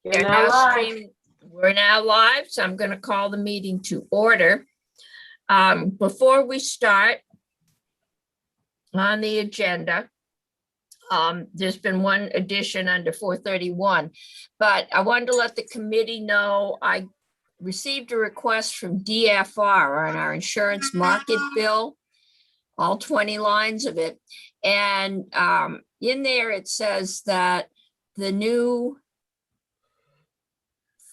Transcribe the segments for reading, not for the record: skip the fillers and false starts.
We're now live, so I'm going to call the meeting to order. Before we start on the agenda, there's been one addition under 431, but I wanted to let the committee know I received a request from DFR on our insurance market bill, all 20 lines of it. And in there, it says that the new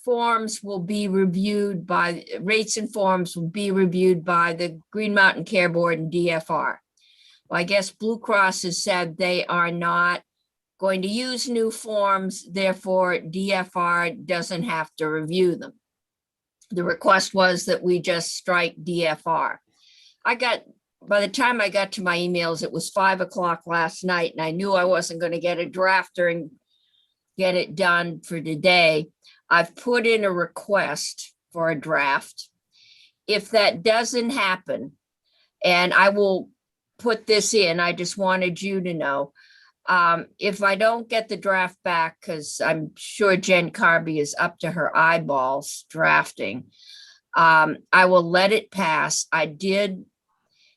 forms will be reviewed by, rates and forms will be reviewed by the Green Mountain Care Board and DFR. Well, I guess Blue Cross has said they are not going to use new forms, therefore DFR doesn't have to review them. The request was that we just strike DFR. By the time I got to my emails, it was 5 o'clock last night, and I knew I wasn't going to get a drafter and get it done for today. I've put in a request for a draft. If that doesn't happen, and I will put this in, I just wanted you to know, if I don't get the draft back, because I'm sure Jen Carby is up to her eyeballs drafting, I will let it pass. I did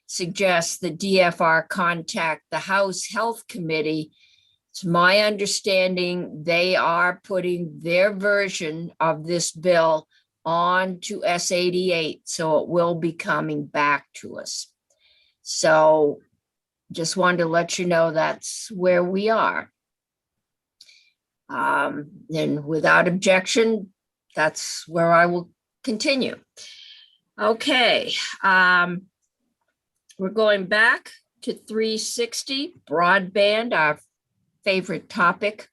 suggest the DFR contact the House Health Committee. It's my understanding they are putting their version of this bill on to S88, so it will be coming back to us. So just wanted to let you know that's where we are. And without objection, that's where I will continue. Okay, we're going back to 360 broadband, our favorite topic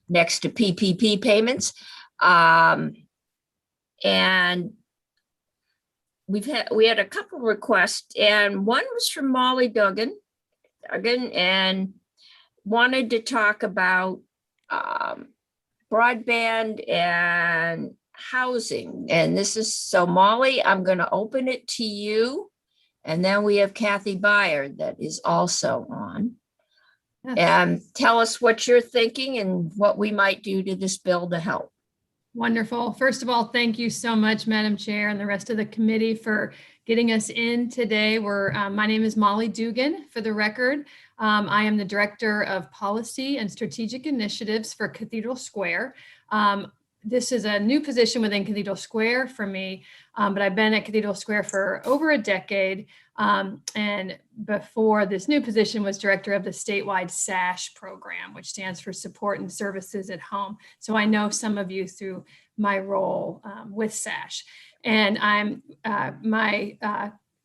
next to PPP payments. And we had a couple requests, and one was from Molly Duggan, and wanted to talk about broadband and housing. And this is, so Molly, I'm going to open it to you. And then we have Kathy Byer that is also on. And tell us what you're thinking and what we might do to this bill to help. Wonderful. First of all, thank you so much, Madam Chair, and the rest of the committee for getting us in today. My name is Molly Dugan, for the record. I am the Director of Policy and Strategic Initiatives for Cathedral Square. This is a new position within Cathedral Square for me, but I've been at Cathedral Square for over a decade. And before this new position was director of the statewide SASH program, which stands for Support and Services at Home. So I know some of you through my role with SASH. And I'm my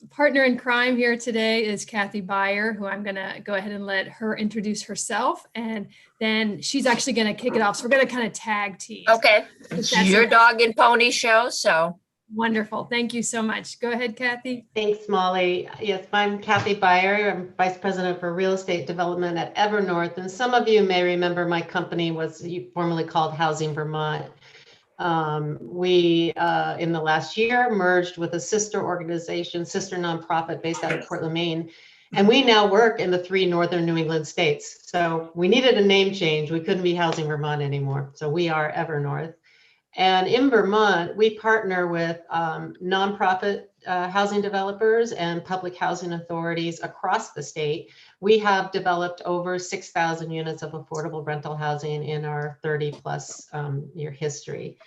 partner in crime here today is Kathy Byer, who I'm going to go ahead and let her introduce herself. And then she's actually going to kick it off. So we're going to kind of tag team. Okay. It's your dog and pony show. So wonderful. Thank you so much. Go ahead, Kathy. Thanks, Molly. Yes, I'm Kathy Byer. I'm Vice President for Real Estate Development at Evernorth. And some of you may remember my company was formerly called Housing Vermont. We, in the last year, merged with a sister organization, sister nonprofit based out of Portland, Maine. And we now work in the 3 northern New England states. So we needed a name change. We couldn't be Housing Vermont anymore. So we are Evernorth. And in Vermont, we partner with nonprofit housing developers and public housing authorities across the state. We have developed over 6,000 units of affordable rental housing in our 30+ year history.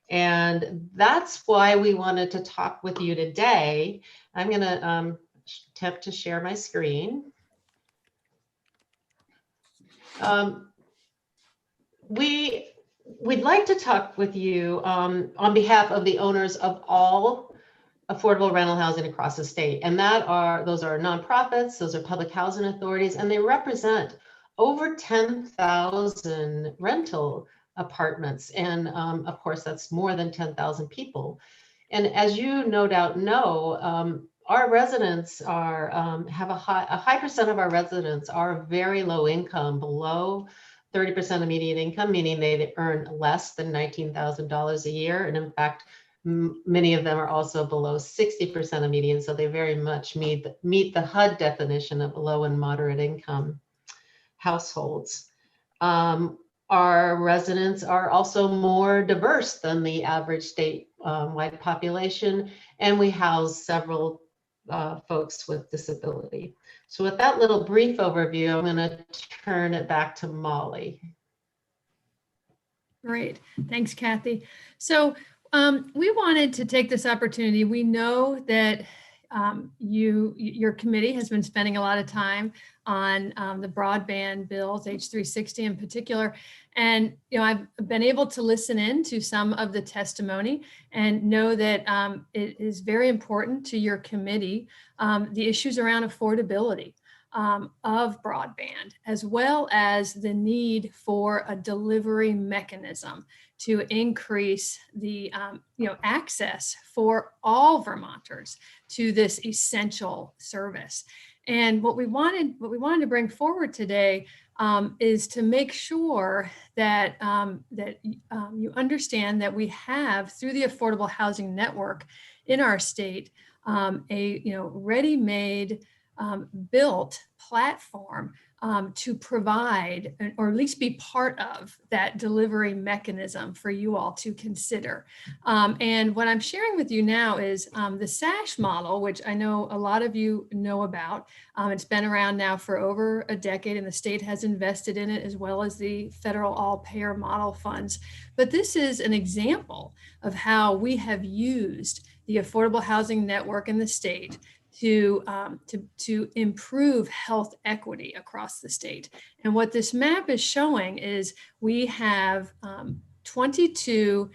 And that's why we wanted to talk with you today. I'm going to attempt to share my screen. We'd like to talk with you on behalf of the owners of all affordable rental housing across the state. And those are nonprofits, those are public housing authorities, and they represent over 10,000 rental apartments. And of course, that's more than 10,000 people. And as you no doubt know, our residents have a high percent of our residents are very low income, below 30% of median income, meaning they earn less than $19,000 a year. And in fact, many of them are also below 60% of median. So they very much meet the HUD definition of low and moderate income households. our residents are also more diverse than the average state-wide population, and we house several folks with disability. So with that little brief overview, I'm going to turn it back to Molly. Great. Thanks, Kathy. So we wanted to take this opportunity. We know that your committee has been spending a lot of time on the broadband bills, H360 in particular. And, I've been able to listen in to some of the testimony and know that it is very important to your committee, the issues around affordability of broadband, as well as the need for a delivery mechanism to increase the access for all Vermonters to this essential service. And what we wanted to bring forward today is to make sure that you understand that we have, through the Affordable Housing Network in our state, a ready-made built platform to provide, or at least be part of, that delivery mechanism for you all to consider. And what I'm sharing with you now is the SASH model, which I know a lot of you know about. It's been around now for over a decade, and the state has invested in it, as well as the federal all-payer model funds. But this is an example of how we have used the Affordable Housing Network in the state to improve health equity across the state. And what this map is showing is we have 22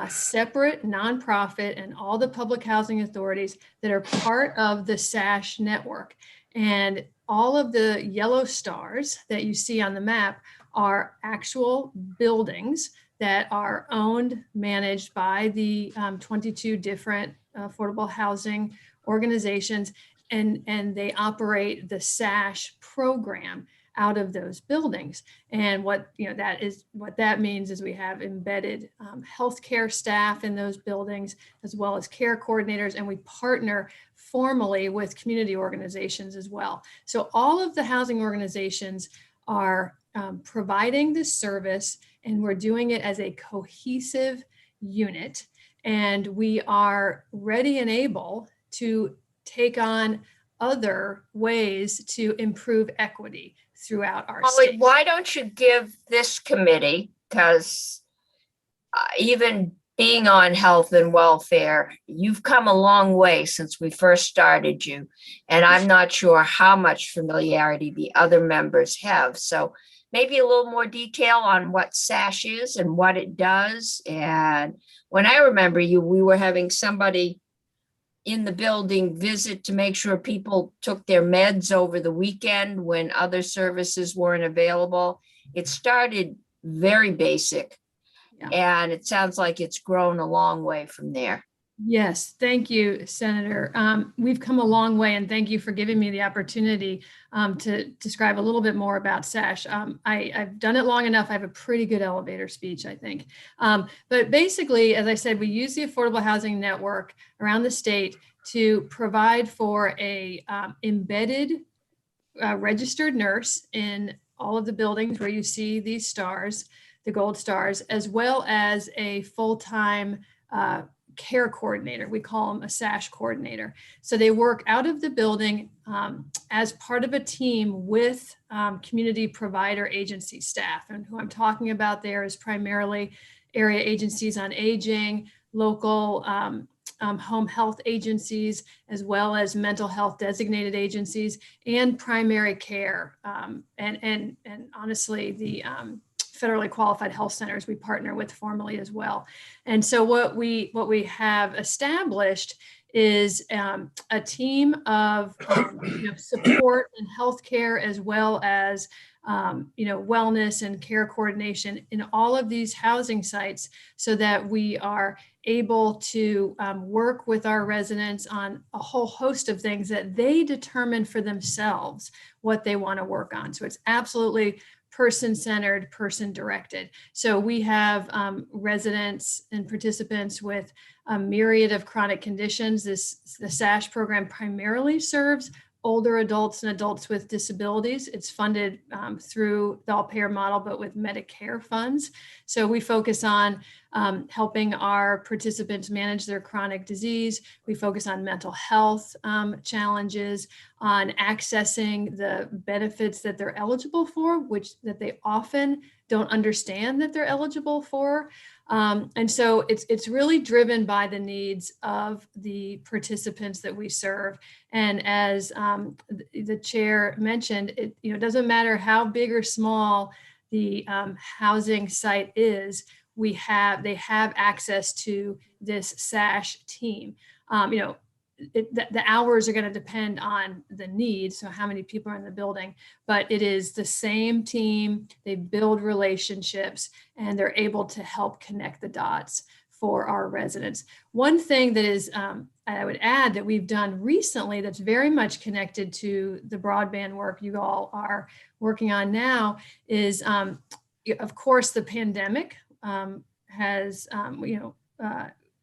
separate nonprofit and all the public housing authorities that are part of the SASH network. And all of the yellow stars that you see on the map are actual buildings that are owned, managed by the 22 different affordable housing organizations, and they operate the SASH program out of those buildings. And what that means is we have embedded healthcare staff in those buildings, as well as care coordinators, and we partner formally with community organizations as well. So all of the housing organizations are providing this service, and we're doing it as a cohesive unit. And we are ready and able to take on other ways to improve equity throughout our Molly, state. why don't you give this committee, because even being on health and welfare, you've come a long way since we first started you, and I'm not sure how much familiarity the other members have. So maybe a little more detail on what SASH is and what it does. And when I remember you, we were having somebody in the building visit to make sure people took their meds over the weekend when other services weren't available. It started very basic, and it sounds like it's grown a long way from there. Yes, thank you, Senator. We've come a long way, and thank you for giving me the opportunity to describe a little bit more about SASH. I've done it long enough. I have a pretty good elevator speech, I think. But basically, as I said, we use the Affordable Housing Network around the state to provide for a embedded registered nurse in all of the buildings where you see these stars, the gold stars, as well as a full-time care coordinator. We call them a SASH coordinator. So they work out of the building as part of a team with community provider agency staff. And who I'm talking about there is primarily area agencies on aging, local home health agencies, as well as mental health designated agencies, and primary care. And honestly, the federally qualified health centers we partner with formally as well. And so what we have established is a team of support and healthcare, as well as wellness and care coordination in all of these housing sites, so that we are able to work with our residents on a whole host of things that they determine for themselves what they want to work on. So it's absolutely person-centered, person-directed. So we have residents and participants with a myriad of chronic conditions. The SASH program primarily serves older adults and adults with disabilities. It's funded through the all-payer model, but with Medicare funds. So we focus on helping our participants manage their chronic disease. We focus on mental health challenges, on accessing the benefits that they're eligible for, which that they often don't understand that they're eligible for. And so it's really driven by the needs of the participants that we serve. And as the chair mentioned, it doesn't matter how big or small the housing site is, they have access to this SASH team. The hours are going to depend on the need, so how many people are in the building, but it is the same team. They build relationships and they're able to help connect the dots for our residents. One thing that is, I would add, that we've done recently that's very much connected to the broadband work you all are working on now is, of course, the pandemic has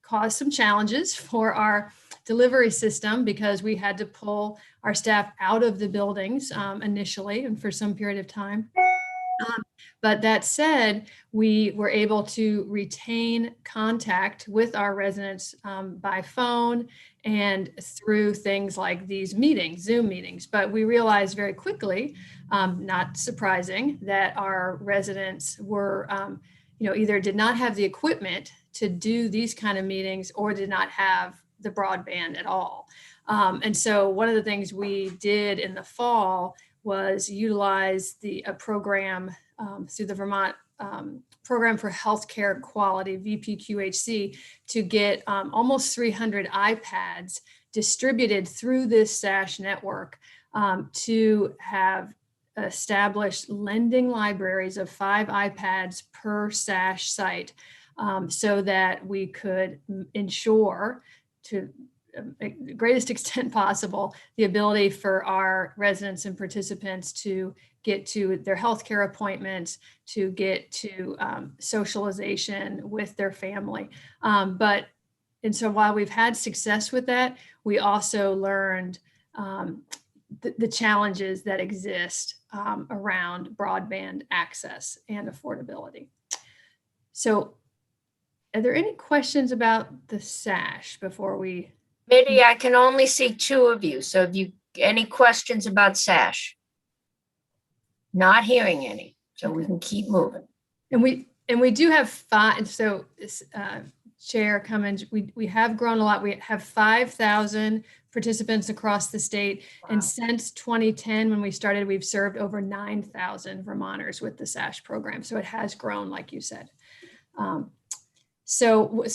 caused some challenges for our delivery system because we had to pull our staff out of the buildings initially and for some period of time. But that said, we were able to retain contact with our residents by phone and through things like these meetings, Zoom meetings. But we realized very quickly, not surprising, that our residents were, either did not have the equipment to do these kind of meetings or did not have the broadband at all. And so one of the things we did in the fall was utilize a program through the Vermont Program for Healthcare Quality, VPQHC, to get almost 300 iPads distributed through this SASH network to have established lending libraries of 5 iPads per SASH site, so that we could ensure, to the greatest extent possible, the ability for our residents and participants to get to their healthcare appointments, to get to socialization with their family. And so while we've had success with that, we also learned the challenges that exist around broadband access and affordability. So are there any questions about the SASH before we? Mitty, I can only see 2 of you. So if you, any questions about SASH? Not hearing any, so we can keep moving. And we do have 5, so Chair Cummins, we have grown a lot. We have 5,000 participants across the state. Wow. And since 2010, when we started, we've served over 9,000 Vermonters with the SASH program. So it has grown, like you said. So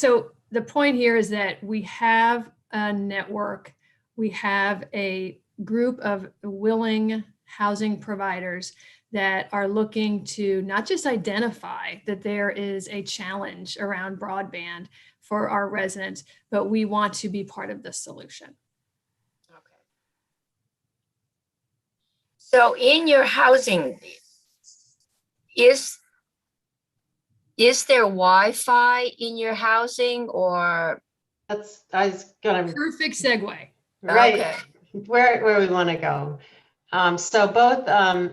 the point here is that we have a network, we have a group of willing housing providers that are looking to not just identify that there is a challenge around broadband for our residents, but we want to be part of the solution. Okay. So in your housing, is there Wi-Fi in your housing, or? I was gonna. Perfect segue. Right, okay. where we want to go. So both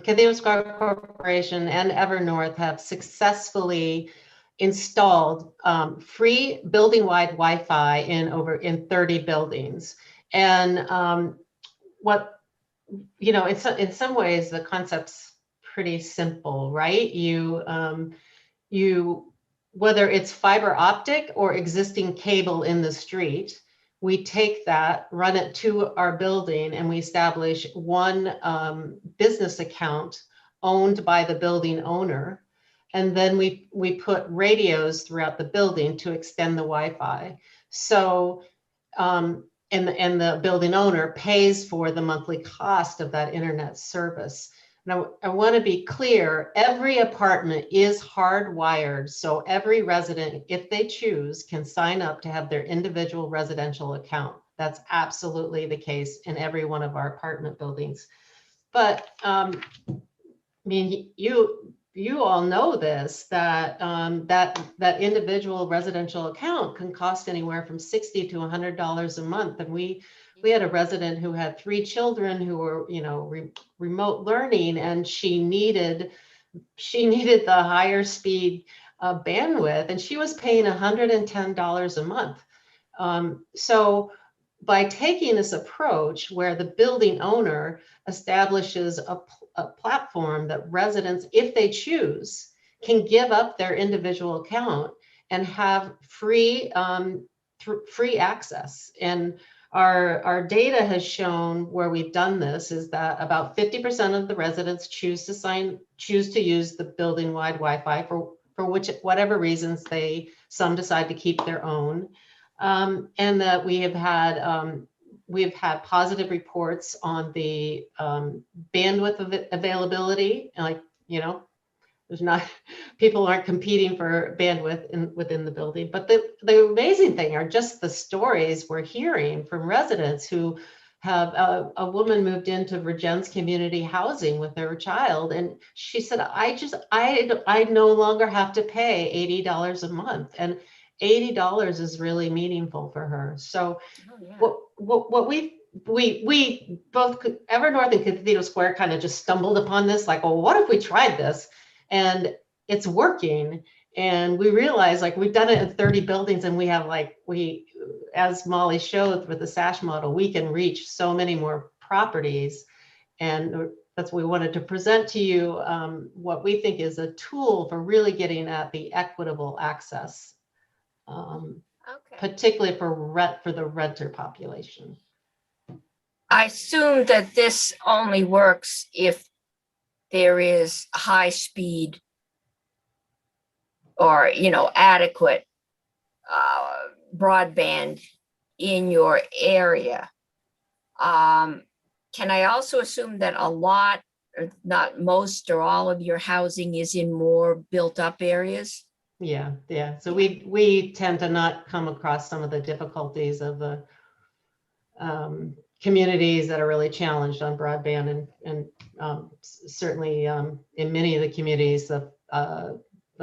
Cathedral Square Corporation and Evernorth have successfully installed free building-wide Wi-Fi in 30 buildings. And in some ways the concept's pretty simple, right? You whether it's fiber optic or existing cable in the street, we take that, run it to our building, and we establish one business account owned by the building owner. And then we put radios throughout the building to extend the Wi-Fi. So, and the building owner pays for the monthly cost of that internet service. Now, I want to be clear, every apartment is hardwired, so every resident, if they choose, can sign up to have their individual residential account. That's absolutely the case in every one of our apartment buildings. But I mean, you all know this, that that individual residential account can cost anywhere from $60 to $100 a month, and we we had a resident who had 3 children who were, remote learning, and she needed the higher speed bandwidth, and she was paying $110 a month. So by taking this approach where the building owner establishes a platform that residents, if they choose, can give up their individual account and have free access. And our data has shown where we've done this is that about 50% of the residents choose to use the building-wide Wi-Fi for whatever reasons some decide to keep their own. And that we have had positive reports on the bandwidth availability. Like, there's not, people aren't competing for bandwidth within the building. But the amazing thing are just the stories we're hearing from residents who have a woman moved into Regen's community housing with their child, and she said, I no longer have to pay $80 a month, and $80 is really meaningful for her. So what we both, Evernorth and Cathedral Square, kind of just stumbled upon this, like, well, what if we tried this? And it's working. And we realized, like, we've done it in 30 buildings, and we have, as Molly showed with the SASH model, we can reach so many more properties. And that's what we wanted to present to you, what we think is a tool for really getting at the equitable access, particularly for the renter population. I assume that this only works if there is high speed or, adequate broadband in your area. Can I also assume that a lot, or not most or all of your housing is in more built up areas? Yeah. So we tend to not come across some of the difficulties of the communities that are really challenged on broadband, and certainly in many of the communities, the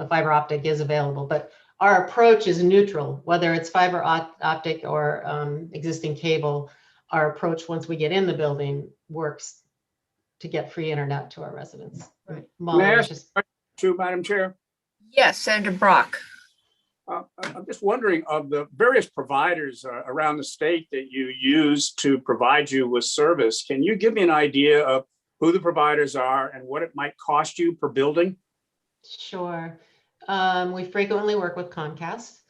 fiber optic is available. But our approach is neutral, whether it's fiber optic or existing cable. Our approach, once we get in the building, works to get free internet to our residents. Right. Molly, May I ask a question too, Madam Chair? Yes, Senator Brock. I'm just wondering, of the various providers around the state that you use to provide you with service, can you give me an idea of who the providers are and what it might cost you per building? Sure. We frequently work with Comcast.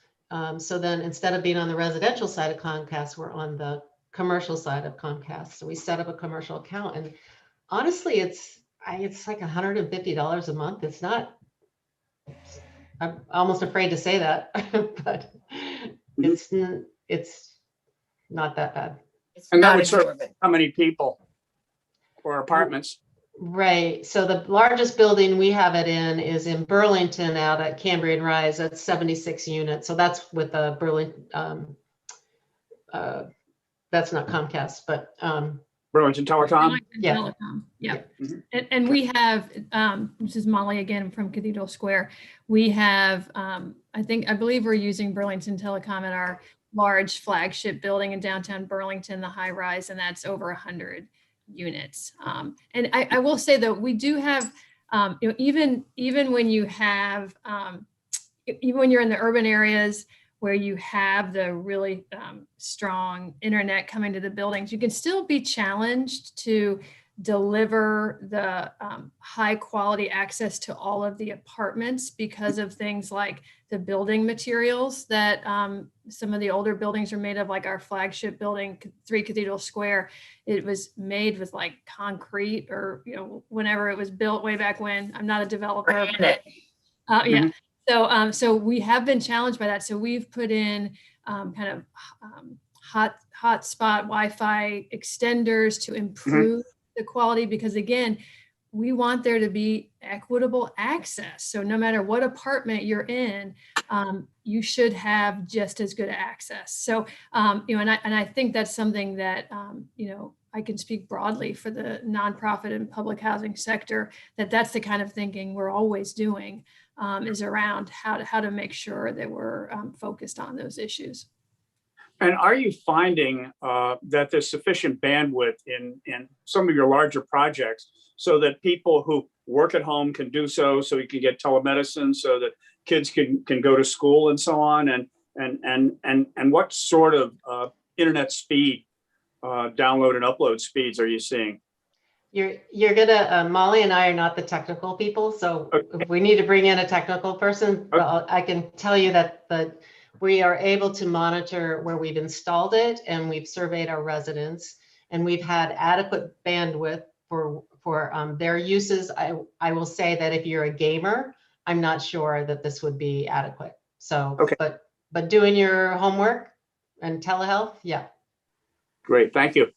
So then, instead of being on the residential side of Comcast, we're on the commercial side of Comcast. So we set up a commercial account, and honestly, it's like $150 a month. It's not, I'm almost afraid to say that, but it's not that bad. It's And that not would serve exorbitant. how many people or apartments? Right. So the largest building we have it in is in Burlington, out at Cambrian Rise. That's 76 units. So that's with the Burlington. That's not Comcast, but Burlington Telecom? Yeah. Telecom. Yeah. Mhm. And we have, this is Molly again from Cathedral Square. We have, I believe we're using Burlington Telecom at our large flagship building in downtown Burlington, the high rise, and that's over 100 units. And I will say that we do have, even when you have, even when you're in the urban areas where you have the really strong internet coming to the buildings, you can still be challenged to deliver the high quality access to all of the apartments because of things like the building materials that some of the older buildings are made of, like our flagship building, 3 Cathedral Square. It was made with like concrete, or, whenever it was built way back when. I'm not a developer. Granite. Yeah. So we have been challenged by that. So we've put in kind of hotspot Wi-Fi extenders to improve the quality, because again, we want there to be equitable access. So no matter what apartment you're in, you should have just as good access. So, and I think that's something that, I can speak broadly for the nonprofit and public housing sector, that's the kind of thinking we're always doing, is around how to make sure that we're focused on those issues. And are you finding that there's sufficient bandwidth in some of your larger projects so that people who work at home can do so you can get telemedicine, so that kids can go to school and so on? And what sort of internet speed, download and upload speeds are you seeing? You're gonna, Molly and I are not the technical people, so if we need to bring in a technical person, well, I can tell you that we are able to monitor where we've installed it, and we've surveyed our residents, and we've had adequate bandwidth for their uses. I will say that if you're a gamer, I'm not sure that this would be adequate. So, Okay. but doing your homework and telehealth, yeah. Great, thank you.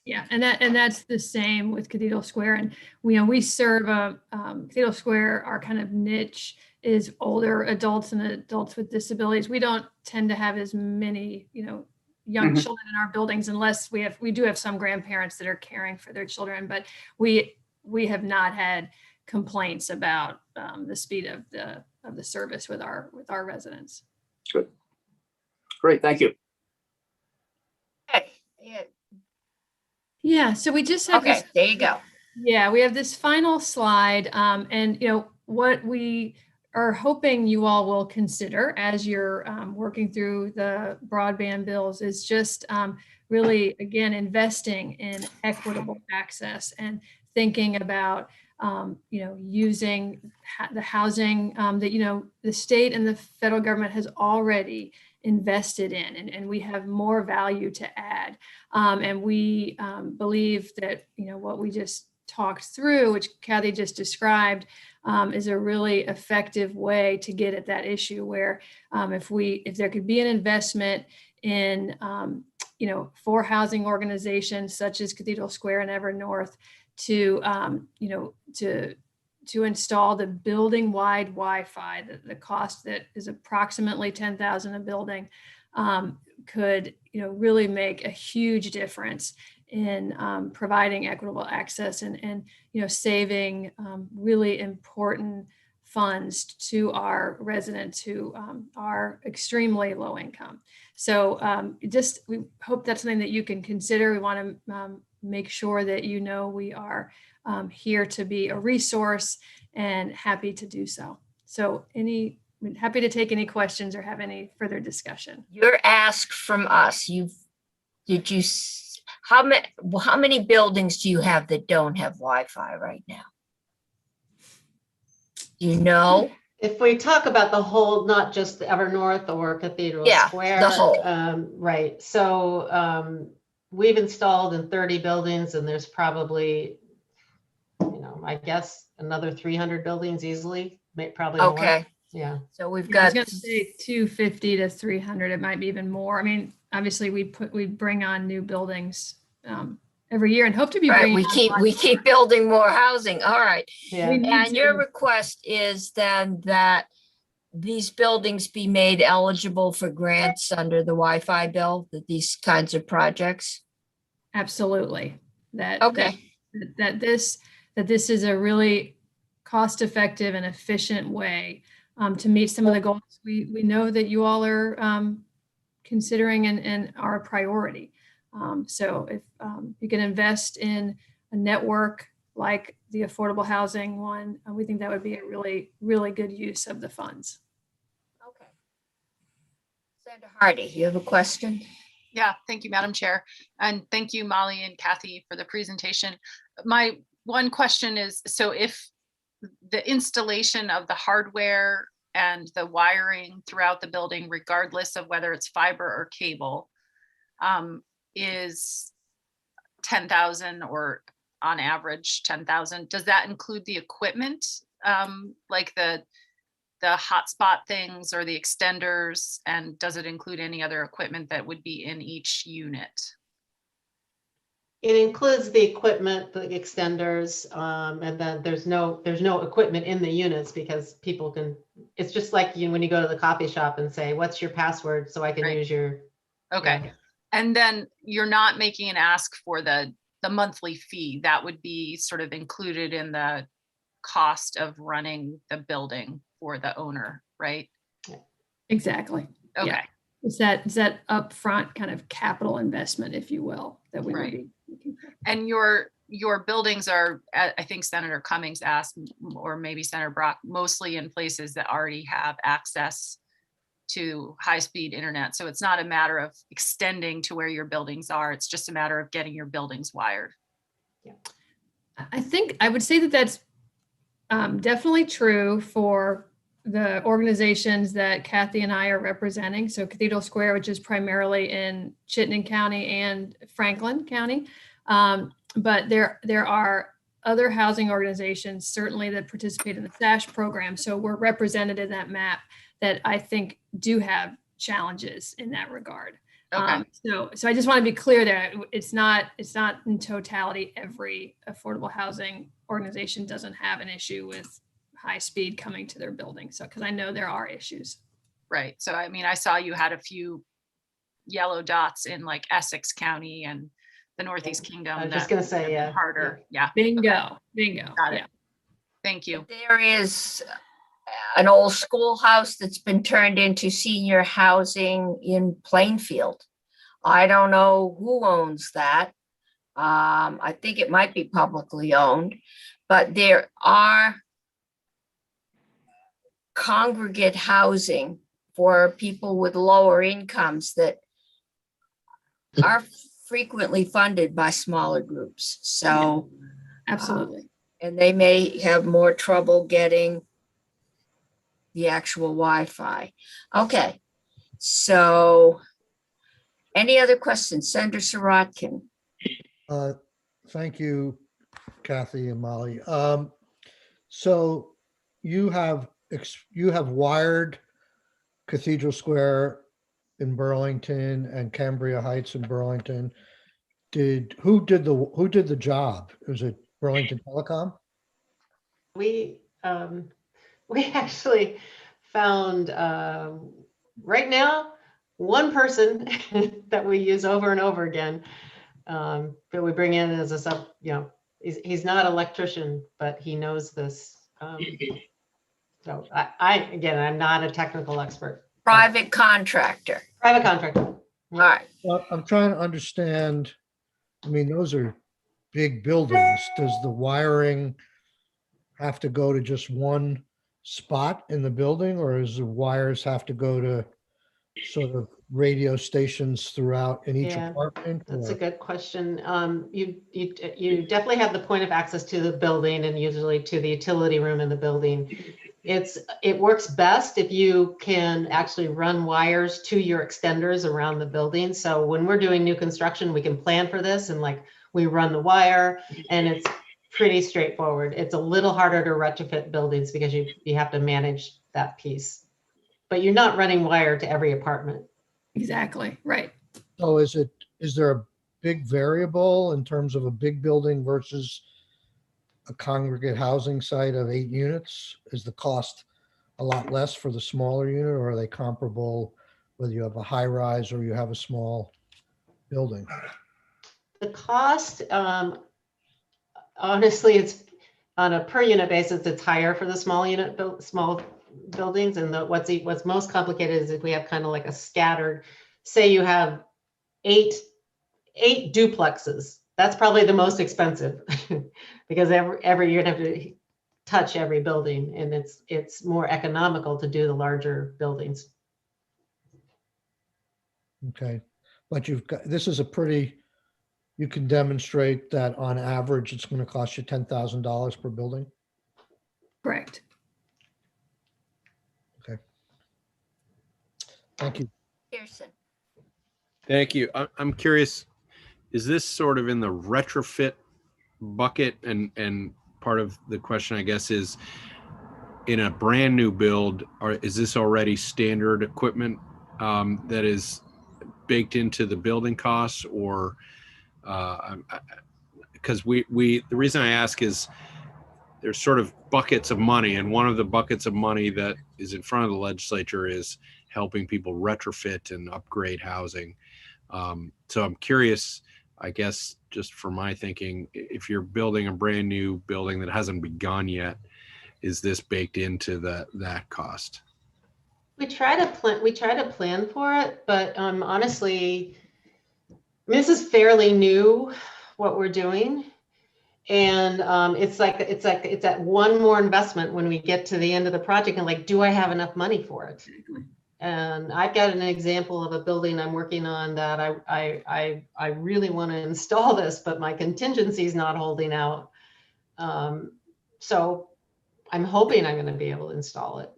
Yeah, and that's the same with Cathedral Square. And we serve Cathedral Square. Our kind of niche is older adults and adults with disabilities. We don't tend to have as many, young children in our buildings, unless we do have some grandparents that are caring for their children, but we have not had complaints about the speed of the service with our residents. Good. Great, thank you. Okay, yeah, Yeah, so we just have okay, there you go. Yeah, we have this final slide, and what we are hoping you all will consider as you're working through the broadband bills is just really, again, investing in equitable access and thinking about using the housing that the state and the federal government has already invested in, and we have more value to add. And we believe that, what we just talked through, which Kathy just described, is a really effective way to get at that issue where if there could be an investment in, for housing organizations such as Cathedral Square and Evernorth to install the building-wide Wi-Fi, the cost that is approximately $10,000 a building, could really make a huge difference in providing equitable access and saving really important funds to our residents who are extremely low income. So we hope that's something that you can consider. We want to make sure that we are here to be a resource and happy to do so. So happy to take any questions or have any further discussion. Your ask from us, how many buildings do you have that don't have Wi-Fi right now? Do you know? If we talk about the whole, not just the Evernorth or Cathedral Square, the whole. Right. So we've installed in 30 buildings, and there's probably, I guess another 300 buildings easily, probably more. Okay. Yeah. So we've I was got going to say 250 to 300. It might be even more. I mean, obviously we bring on new buildings every year and hope to be right. bringing. We keep building more housing. All right. Yeah. And your request is then that these buildings be made eligible for grants under the Wi-Fi bill, that these kinds of projects? Absolutely. Okay. That this is a really cost-effective and efficient way to meet some of the goals we know that you all are considering and are a priority. So if you can invest in a network like the affordable housing one, we think that would be a really, really good use of the funds. Okay. Senator Hardy, you have a question? Yeah, thank you, Madam Chair. And thank you, Molly and Kathy, for the presentation. My one question is, so if the installation of the hardware and the wiring throughout the building, regardless of whether it's fiber or cable, is 10,000 or on average 10,000, does that include the equipment, like the hotspot things or the extenders? And does it include any other equipment that would be in each unit? It includes the equipment, the extenders, and then there's no equipment in the units because people can, it's just like when you go to the coffee shop and say, what's your password so I can use your. Okay. Yeah. And then you're not making an ask for the monthly fee. That would be sort of included in the cost of running the building for the owner, right? Exactly. Okay. Yeah. It's that upfront kind of capital investment, if you will, that we would Right. be looking for. And your buildings are, I think Senator Cummings asked, or maybe Senator Brock, mostly in places that already have access to high-speed internet. So it's not a matter of extending to where your buildings are. It's just a matter of getting your buildings wired. I think I would say that that's definitely true for the organizations that Kathy and I are representing. So Cathedral Square, which is primarily in Chittenden County and Franklin County. But there are other housing organizations certainly that participate in the SASH program. So we're represented in that map that I think do have challenges in that regard. Okay. So I just want to be clear there. It's not in totality every affordable housing organization doesn't have an issue with high speed coming to their building. So because I know there are issues. Right. So I mean, I saw you had a few yellow dots in like Essex County and the Northeast Kingdom. I was just that gonna say, have been yeah. Harder. Yeah. Bingo. Got it. Yeah. Thank you. There is an old schoolhouse that's been turned into senior housing in Plainfield. I don't know who owns that. I think it might be publicly owned, but there are congregate housing for people with lower incomes that are frequently funded by smaller groups. So, Absolutely. and they may have more trouble getting the actual Wi-Fi. Okay, so any other questions? Senator Sirotkin. Thank you, Kathy and Molly. So you have wired Cathedral Square in Burlington and Cambria Heights in Burlington. Who did the job? Was it Burlington Telecom? We actually found right now one person that we use over and over again that we bring in as a sub. He's not an electrician, but he knows this. So I'm not a technical expert. Private contractor. Private contractor. All right. Well, I'm trying to understand. I mean, those are big buildings. Does the wiring have to go to just one spot in the building, or does the wires have to go to sort of radio stations throughout in each Yeah, apartment? That's or- a good question. You definitely have the point of access to the building and usually to the utility room in the building. It works best if you can actually run wires to your extenders around the building. So when we're doing new construction, we can plan for this and like we run the wire and it's pretty straightforward. It's a little harder to retrofit buildings because you have to manage that piece. But you're not running wire to every apartment. Exactly. Right. So is there a big variable in terms of a big building versus a congregate housing site of 8 units? Is the cost a lot less for the smaller unit, or are they comparable whether you have a high rise or you have a small building? The cost, honestly, it's on a per unit basis, it's higher for the small buildings. And what's most complicated is if we have kind of like a scattered, say you have eight duplexes. That's probably the most expensive because every you're gonna have to touch every building, and it's more economical to do the larger buildings. Okay, but this is you can demonstrate that on average, it's going to cost you $10,000 per building. Correct. Thank you. Pearson. Thank you. I'm curious, is this sort of in the retrofit bucket? And part of the question, I guess, is in a brand new build, is this already standard equipment that is baked into the building costs? Or because the reason I ask is there's sort of buckets of money, and one of the buckets of money that is in front of the legislature is helping people retrofit and upgrade housing. So I'm curious, I guess, just for my thinking, if you're building a brand new building that hasn't begun yet, is this baked into that cost? We try to plan for it, but honestly, I mean, this is fairly new, what we're doing. And it's that one more investment when we get to the end of the project and like, do I have enough money for it? And I've got an example of a building I'm working on that I really want to install this, but my contingency is not holding out. So I'm hoping I'm going to be able to install it.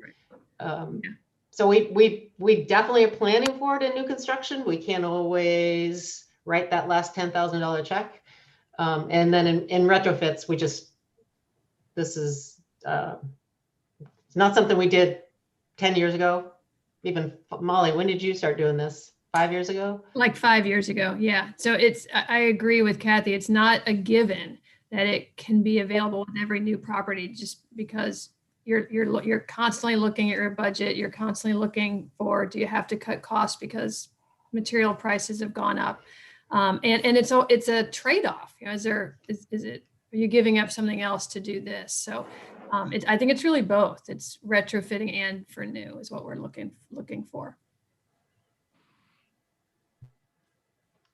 So we definitely are planning for it in new construction. We can't always write that last $10,000 check. And then in retrofits, this is it's not something we did 10 years ago. Even Molly, when did you start doing this? 5 years ago? Like 5 years ago, yeah. So I agree with Kathy. It's not a given that it can be available with every new property, just because you're constantly looking at your budget. You're constantly looking for, do you have to cut costs because material prices have gone up? And it's a trade-off. You know, are you giving up something else to do this? So I think it's really both. It's retrofitting and for new is what we're looking for.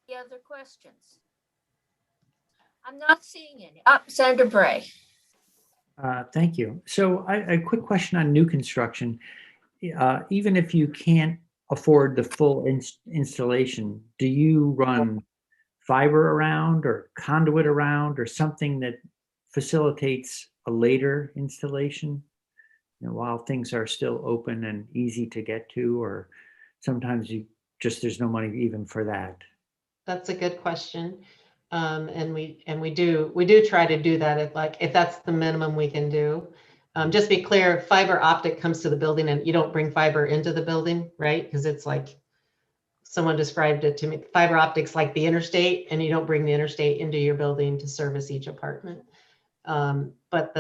Any other questions? I'm not seeing any. Senator Bray. Thank you. So a quick question on new construction. Even if you can't afford the full installation, do you run fiber around or conduit around or something that facilitates a later installation, you know, while things are still open and easy to get to, or sometimes there's no money even for that? That's a good question. And we do try to do that if that's the minimum we can do. Just be clear, fiber optic comes to the building and you don't bring fiber into the building, right? Because it's like someone described it to me, fiber optics like the interstate, and you don't bring the interstate into your building to service each apartment. But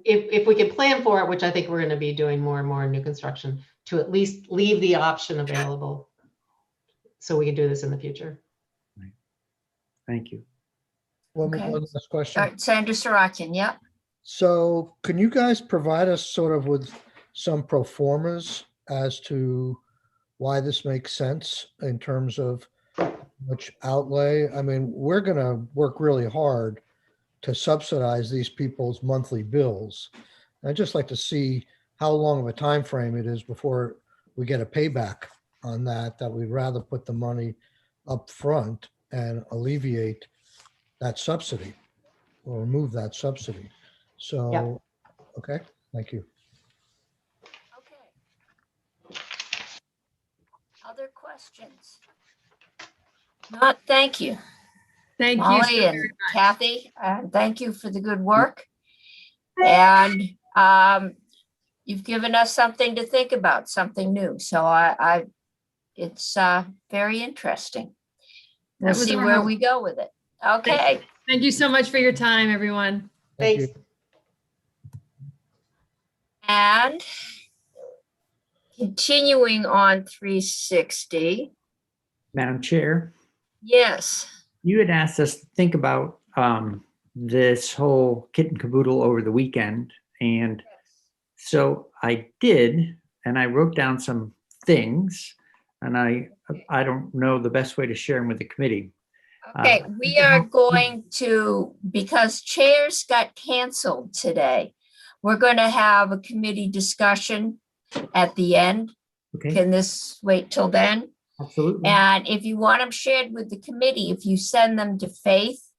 if we can plan for it, which I think we're going to be doing more and more in new construction, to at least leave the option available so we can do this in the future. Thank you. One Okay. last All question. right, Senator Sarakian, yep. So can you guys provide us sort of with some pro formas as to why this makes sense in terms of much outlay? I mean, we're going to work really hard to subsidize these people's monthly bills. I'd just like to see how long of a time frame it is before we get a payback on that we'd rather put the money up front and alleviate that subsidy or remove that subsidy. So, Yeah. Okay, thank you. Okay. Other questions? Not, thank you. Thank you. Molly so very and much. Kathy, thank you for the good work. And you've given us something to think about, something new. So it's very interesting. We'll That was see our where hope. we go with it. Okay. Thank you so much for your time, everyone. Thank you. Thanks. And continuing on 360. Madam Chair, Yes. you had asked us to think about this whole kit and caboodle over the weekend. And so I did, and I wrote down some things, and I don't know the best way to share them with the committee. Okay, we are going to, because chairs got canceled today, we're going to have a committee discussion at the end. Okay, Can this wait till then? absolutely. And if you want them shared with the committee, if you send them to Faith,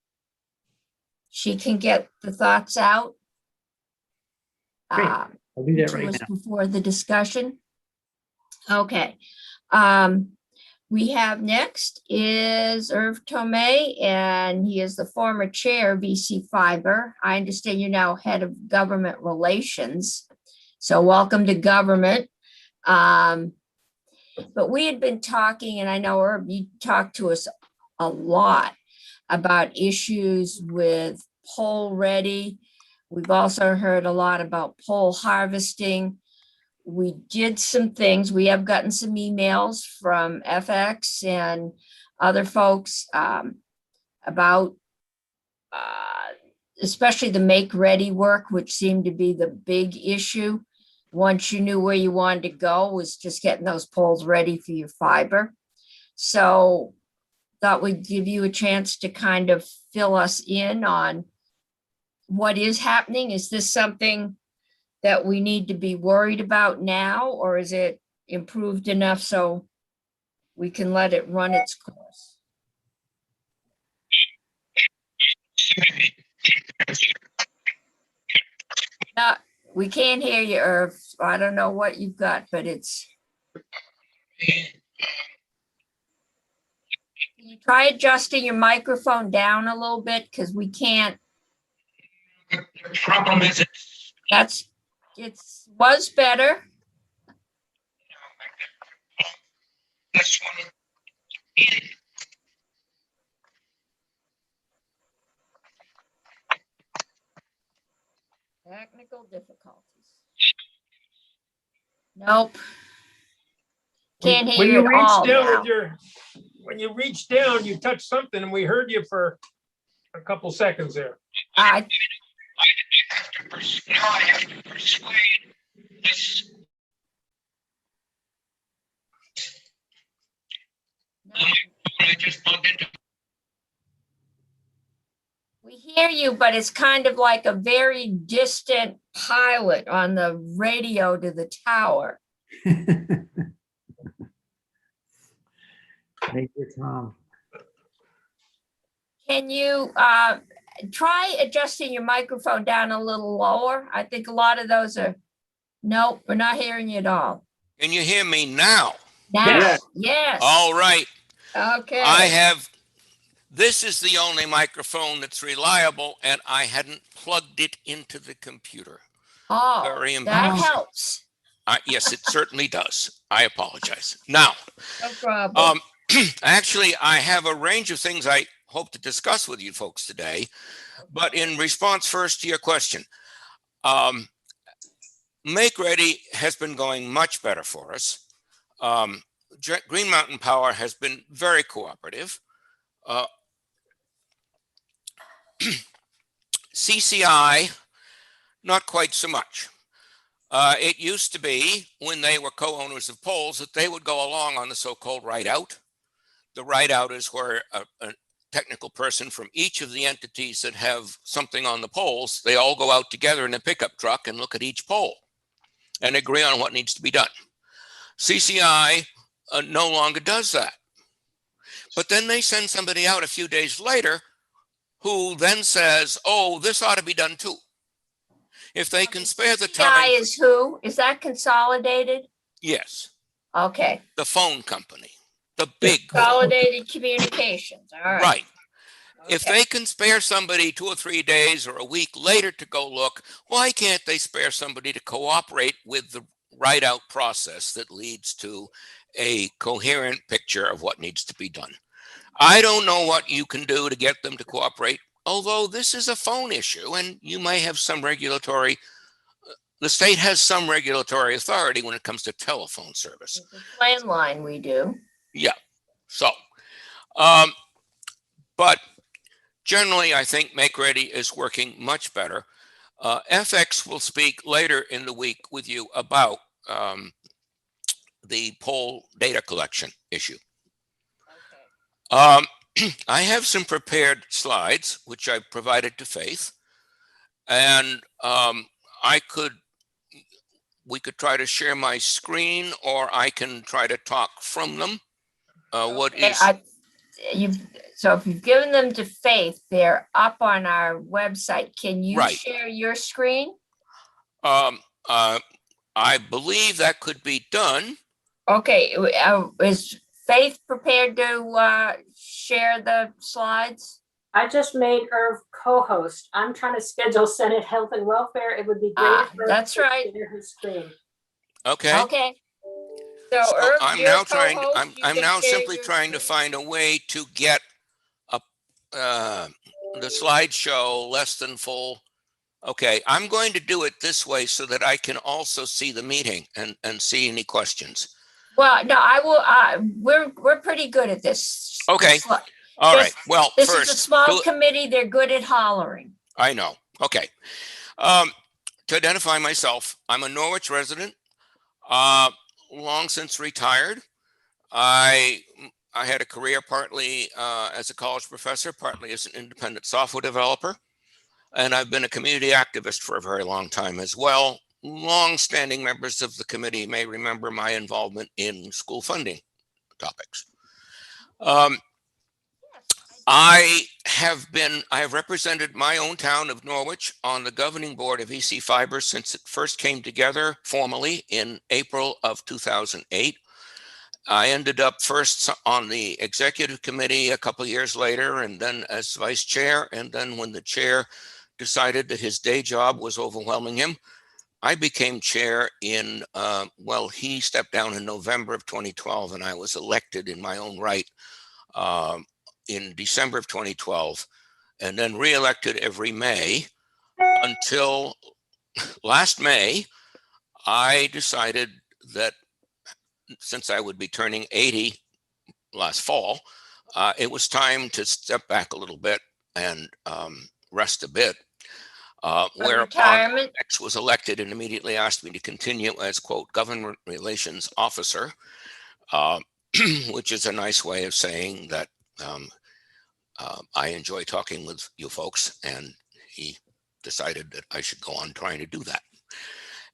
she can get the thoughts out. Great. I'll do that to right us now. before the discussion. Okay. We have next is Irv Tomei, and he is the former chair of VC Fiber. I understand you're now head of government relations. So welcome to government. But we had been talking, and I know Irv, you talked to us a lot about issues with pole ready. We've also heard a lot about pole harvesting. We did some things. We have gotten some emails from FX and other folks about especially the make ready work, which seemed to be the big issue. once you knew where you wanted to go, was just getting those poles ready for your fiber. So thought we'd give you a chance to kind of fill us in on what is happening. Is this something that we need to be worried about now, or is it improved enough so we can let it run its course? No, we can't hear you, Irv. I don't know what you've got, but it's. Can you try adjusting your microphone down a little bit? Because we can't. The problem is Was better. this one. Technical difficulties. Nope. Can't When hear you you at reach all down now. with your, when you reach down, you touch something and we heard you for a couple seconds there. I, Now I have to persuade this. I just plugged into. we hear you, but it's kind of like a very distant pilot on the radio to the tower. Thank you, Tom. Can you try adjusting your microphone down a little lower? I think a lot of those are, nope, we're not hearing you at all. Can you hear me now? Now, Yes. yes. All right. Okay. This is the only microphone that's reliable, and I hadn't plugged it into the computer. Oh, Very that embarrassing. helps. Yes, it certainly does. I apologize. Now, No problem. actually, I have a range of things I hope to discuss with you folks today, but in response first to your question, Make Ready has been going much better for us. Green Mountain Power has been very cooperative. CCI, not quite so much. It used to be, when they were co-owners of poles, that they would go along on the so-called write-out. The write-out is where a technical person from each of the entities that have something on the poles, they all go out together in a pickup truck and look at each pole and agree on what needs to be done. CCI no longer does that. But then they send somebody out a few days later who then says, oh, this ought to be done too. If they can spare the time. CCI is who? Is that Consolidated? Yes, Okay. the phone company, the big Consolidated Communications. All right. right. If Okay. they can spare somebody 2 or 3 days or a week later to go look, why can't they spare somebody to cooperate with the write-out process that leads to a coherent picture of what needs to be done? I don't know what you can do to get them to cooperate, although this is a phone issue and you may have some regulatory, the state has some regulatory authority when it comes to telephone service. With the landline we do. Yeah, so, but generally, I think Make Ready is working much better. FX will speak later in the week with you about the poll data collection issue. Okay. I have some prepared slides, which I provided to Faith, and we could try to share my screen, or I can try to talk from them. What Okay, is? So if you've given them to Faith, they're up on our website. Can you Right. share your screen? I believe that could be done. Okay, is Faith prepared to share the slides? I just made Irv co-host. I'm trying to schedule Senate Health and Welfare. It would be great. if Irv That's could right. share his screen. Okay. Okay. So So Irv, I'm you're now trying. co-host, you I'm can now share simply your trying to screen. find a way to get the slideshow less than full. Okay, I'm going to do it this way so that I can also see the meeting and see any questions. Well, no, I will, we're pretty good at this. Okay. This- All Just- right. Well, This first, is a small do- committee. They're good at hollering. I know. Okay. to identify myself, I'm a Norwich resident, long since retired. I had a career partly as a college professor, partly as an independent software developer, and I've been a community activist for a very long time as well. Long-standing members of the committee may remember my involvement in school funding topics. I have represented my own town of Norwich on the governing board of EC Fiber since it first came together formally in April of 2008. I ended up first on the executive committee a couple of years later, and then as vice chair. And then when the chair decided that his day job was overwhelming him, I became chair in, well, he stepped down in November of 2012, and I was elected in my own right in December of 2012, and then re-elected every May until last May. I decided that since I would be turning 80 last fall, it was time to step back a little bit and rest a bit. Whereupon retirement? X was elected and immediately asked me to continue as, quote, government relations officer, which is a nice way of saying that I enjoy talking with you folks, and he decided that I should go on trying to do that.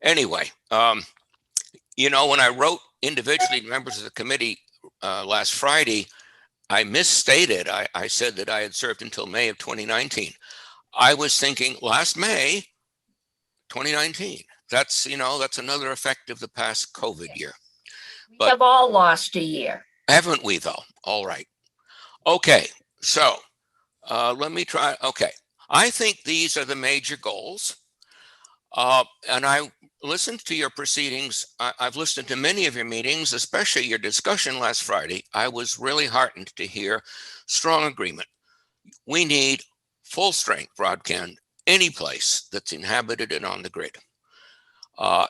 Anyway, you know, when I wrote individually to members of the committee last Friday, I misstated. I said that I had served until May of 2019. I was thinking last May, 2019. That's, you know, that's another effect of the past COVID year. We have all lost a year. Haven't we though? All right. Okay, so let me try. Okay, I think these are the major goals. And I listened to your proceedings. I've listened to many of your meetings, especially your discussion last Friday. I was really heartened to hear strong agreement. We need full strength broadband any place that's inhabited and on the grid.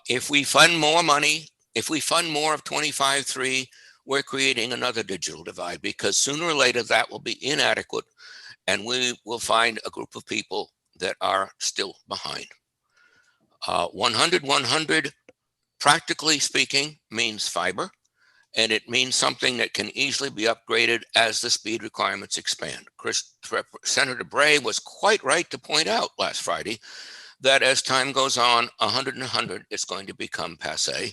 If we fund more money, if we fund more of 25.3, we're creating another digital divide, because sooner or later that will be inadequate and we will find a group of people that are still behind. 100/100, practically speaking, means fiber, and it means something that can easily be upgraded as the speed requirements expand. Senator Bray was quite right to point out last Friday that as time goes on, 100/100 is going to become passé,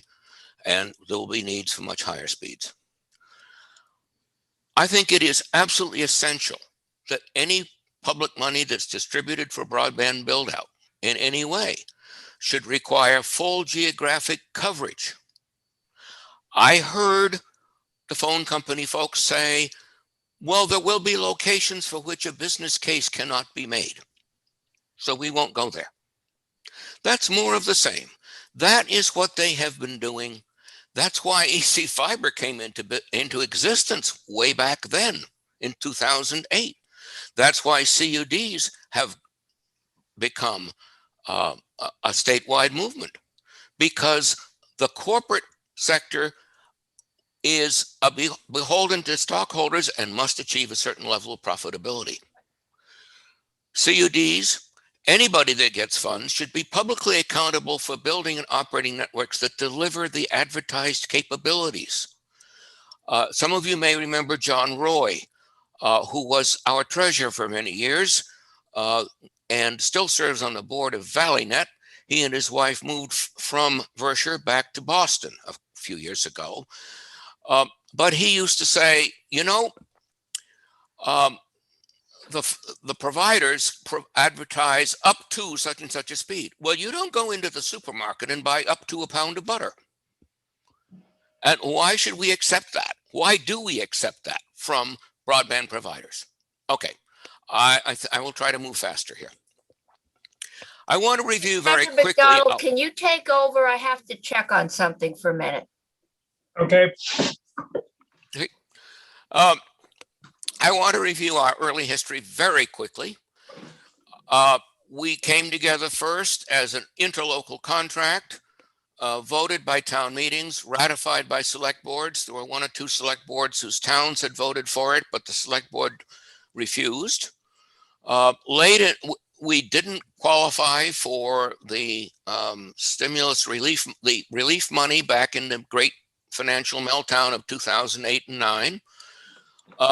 and there will be needs for much higher speeds. I think it is absolutely essential that any public money that's distributed for broadband build out in any way should require full geographic coverage. I heard the phone company folks say, well, there will be locations for which a business case cannot be made, so we won't go there. That's more of the same. That is what they have been doing. That's why EC Fiber came into existence way back then in 2008. That's why CUDs have become a statewide movement, because the corporate sector is beholden to stockholders and must achieve a certain level of profitability. CUDs, anybody that gets funds, should be publicly accountable for building and operating networks that deliver the advertised capabilities. Some of you may remember John Roy, who was our treasurer for many years and still serves on the board of ValleyNet. He and his wife moved from Vershire back to Boston a few years ago. But he used to say, you know, the providers advertise up to such and such a speed. Well, you don't go into the supermarket and buy up to a pound of butter. And why should we accept that? Why do we accept that from broadband providers? Okay, I will try to move faster here. I want to review very Senator quickly. McDonald, can you take over? I have to check on something for a minute. Okay. I want to review our early history very quickly. We came together first as an interlocal contract, voted by town meetings, ratified by select boards. There were one or two select boards whose towns had voted for it, but the select board refused. we didn't qualify for the stimulus relief, the relief money back in the great financial meltdown of 2008 and 9.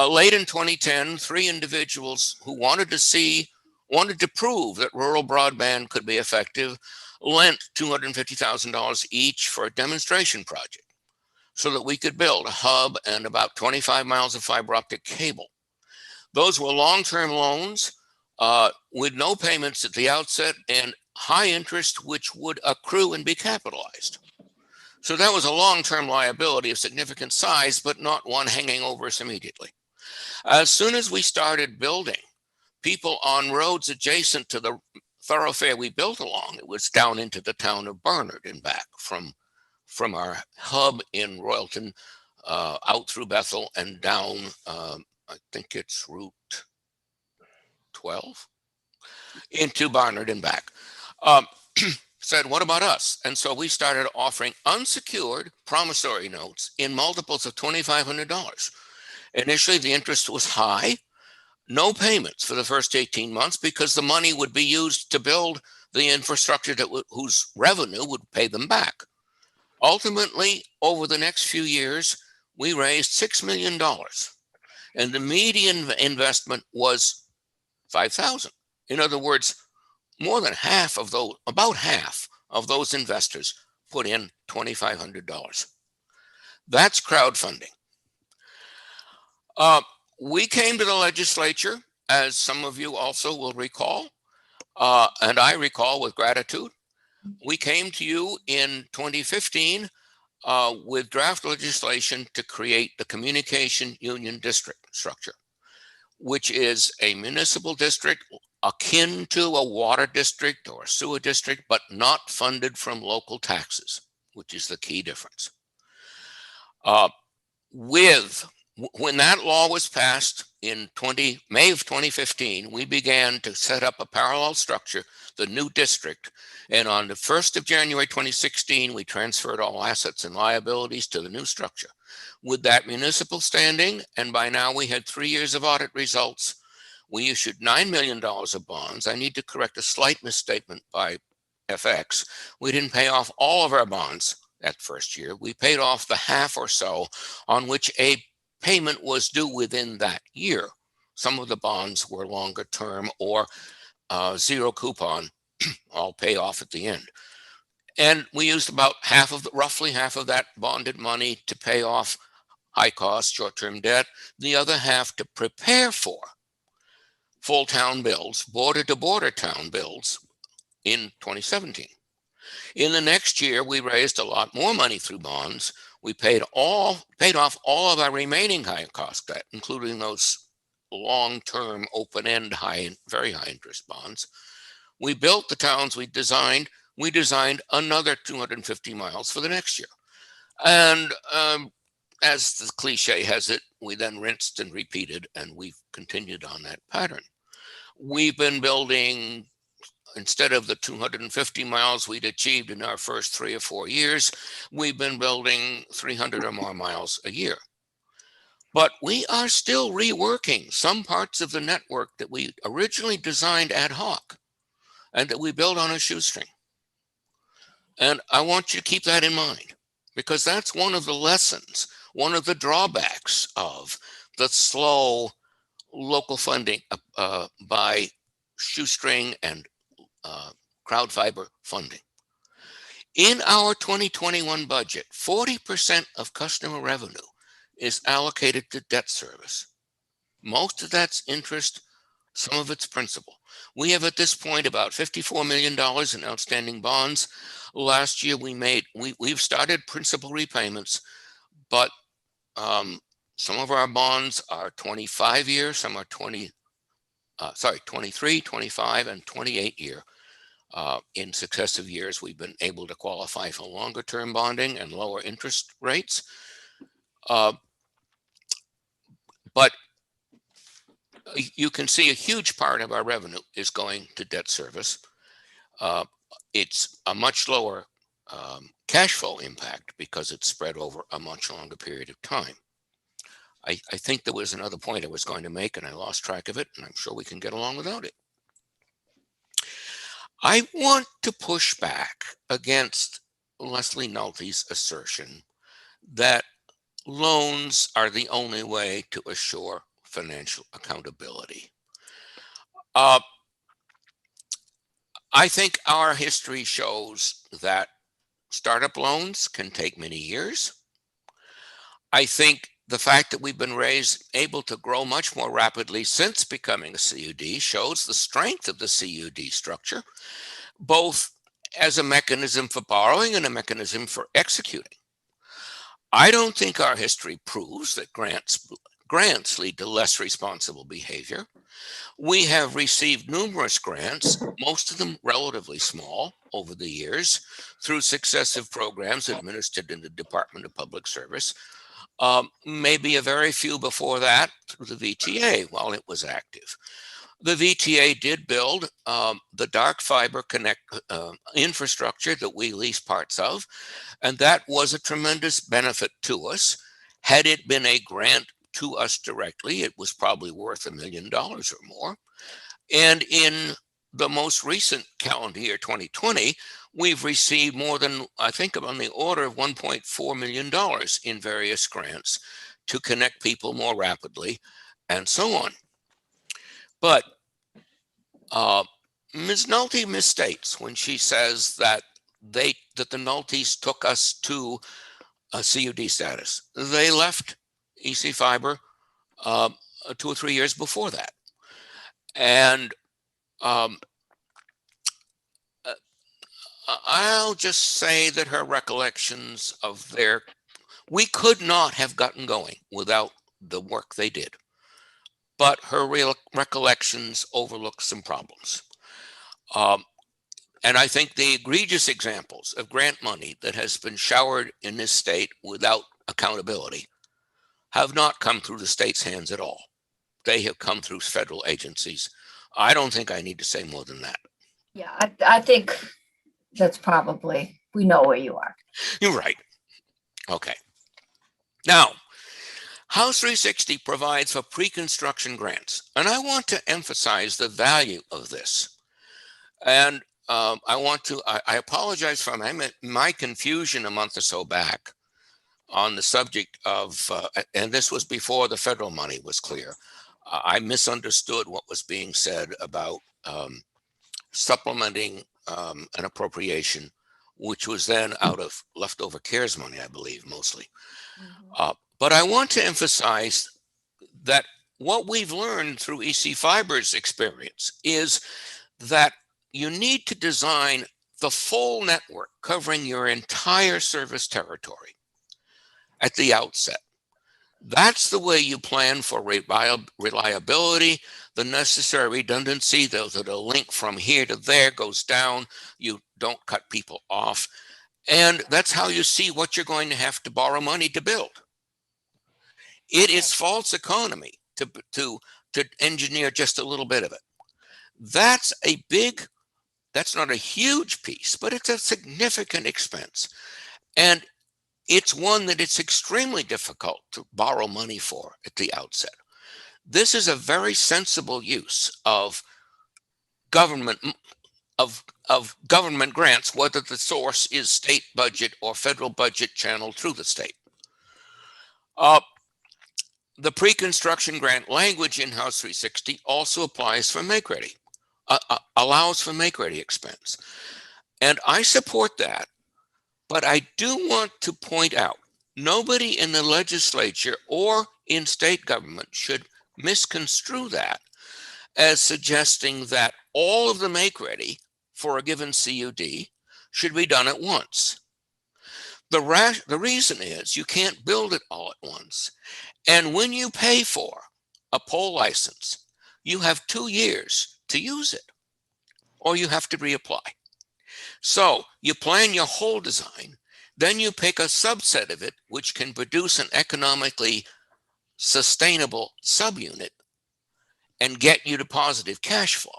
Late in 2010, 3 individuals who wanted to prove that rural broadband could be effective lent $250,000 each for a demonstration project so that we could build a hub and about 25 miles of fiber optic cable. Those were long-term loans with no payments at the outset and high interest, which would accrue and be capitalized. So that was a long-term liability of significant size, but not one hanging over us immediately. As soon as we started building, people on roads adjacent to the thoroughfare we built along, it was down into the town of Barnard and back from our hub in Royalton, out through Bethel and down, I think it's Route 12 into Barnard and back. Said, what about us? And so we started offering unsecured promissory notes in multiples of $2,500. Initially, the interest was high, no payments for the first 18 months because the money would be used to build the infrastructure whose revenue would pay them back. Ultimately, over the next few years, we raised $6 million, and the median investment was $5,000. In other words, more than half of those, about half of those investors put in $2,500. That's crowdfunding. We came to the legislature, as some of you also will recall, and I recall with gratitude. We came to you in 2015 with draft legislation to create the Communication Union District structure, which is a municipal district akin to a water district or a sewer district, but not funded from local taxes, which is the key difference. When that law was passed in May of 2015, we began to set up a parallel structure, the new district. And on the 1st of January 2016, we transferred all assets and liabilities to the new structure. With that municipal standing, and by now we had 3 years of audit results, we issued $9 million of bonds. I need to correct a slight misstatement by FX. We didn't pay off all of our bonds that first year. We paid off the half or so on which a payment was due within that year. Some of the bonds were longer term or zero coupon, all pay off at the end. And we used about roughly half of that bonded money to pay off high cost short-term debt, the other half to prepare for full town builds, border-to-border town builds in 2017. In the next year, we raised a lot more money through bonds. We paid off all of our remaining high cost debt, including those long-term open-end very high interest bonds. We built the towns we designed. We designed another 250 miles for the next year. And as the cliche has it, we then rinsed and repeated, and we've continued on that pattern. We've been building, instead of the 250 miles we'd achieved in our first 3 or 4 years, we've been building 300 or more miles a year. But we are still reworking some parts of the network that we originally designed ad hoc and that we built on a shoestring. And I want you to keep that in mind, because that's one of the lessons, one of the drawbacks of the slow local funding by shoestring and crowd fiber funding. In our 2021 budget, 40% of customer revenue is allocated to debt service. Most of that's interest, some of it's principal. We have at this point about $54 million in outstanding bonds. Last year we've started principal repayments, but some of our bonds are 25 years, some are 23, 25, and 28 year. In successive years, we've been able to qualify for longer term bonding and lower interest rates. But you can see a huge part of our revenue is going to debt service. It's a much lower cash flow impact because it's spread over a much longer period of time. I think there was another point I was going to make and I lost track of it, and I'm sure we can get along without it. I want to push back against Leslie Nulty's assertion that loans are the only way to assure financial accountability. I think our history shows that startup loans can take many years. I think the fact that we've been able to grow much more rapidly since becoming a CUD shows the strength of the CUD structure, both as a mechanism for borrowing and a mechanism for executing. I don't think our history proves that grants lead to less responsible behavior. We have received numerous grants, most of them relatively small over the years, through successive programs administered in the Department of Public Service. Maybe a very few before that through the VTA while it was active. The VTA did build the dark fiber connect infrastructure that we lease parts of, and that was a tremendous benefit to us. Had it been a grant to us directly, it was probably worth $1 million or more. And in the most recent calendar year, 2020, we've received more than, I think, on the order of $1.4 million in various grants to connect people more rapidly and so on. But Ms. Nulty misstates when she says that the Nultys took us to a CUD status. They left EC Fiber 2 or 3 years before that. And I'll just say that her recollections of we could not have gotten going without the work they did. But her real recollections overlook some problems. And I think the egregious examples of grant money that has been showered in this state without accountability have not come through the state's hands at all. They have come through federal agencies. I don't think I need to say more than that. Yeah, I think that's probably, we know where you are. You're right. Okay. Now, House 360 provides for pre-construction grants, and I want to emphasize the value of this. And I apologize for my confusion a month or so back on the subject of, and this was before the federal money was clear. I misunderstood what was being said about supplementing an appropriation, which was then out of leftover CARES money, I believe, mostly. But I want to emphasize that what we've learned through EC Fiber's experience is that you need to design the full network covering your entire service territory at the outset. That's the way you plan for reliability, the necessary redundancy, that a link from here to there goes down, you don't cut people off. And that's how you see what you're going to have to borrow money to build. It is false economy to engineer just a little bit of it. That's not a huge piece, but it's a significant expense. And it's one that it's extremely difficult to borrow money for at the outset. This is a very sensible use of government grants, whether the source is state budget or federal budget channeled through the state. The pre-construction grant language in House 360 also applies for make-ready, allows for make-ready expense. And I support that, but I do want to point out, nobody in the legislature or in state government should misconstrue that as suggesting that all of the make-ready for a given CUD should be done at once. The reason is you can't build it all at once. And when you pay for a pole license, you have 2 years to use it, or you have to reapply. So you plan your whole design, then you pick a subset of it, which can produce an economically sustainable subunit and get you to positive cash flow.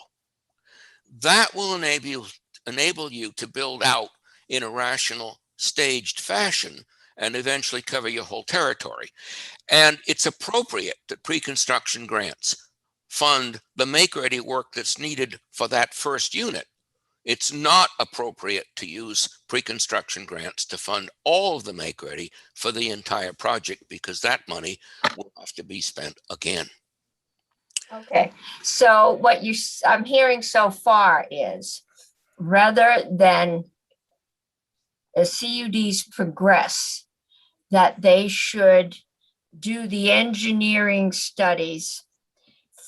That will enable you to build out in a rational, staged fashion and eventually cover your whole territory. And it's appropriate that pre-construction grants fund the make-ready work that's needed for that first unit It's not appropriate to use pre-construction grants to fund all of the make ready for the entire project because that money will have to be spent again. Okay, so what I'm hearing so far is rather than as CUDs progress, that they should do the engineering studies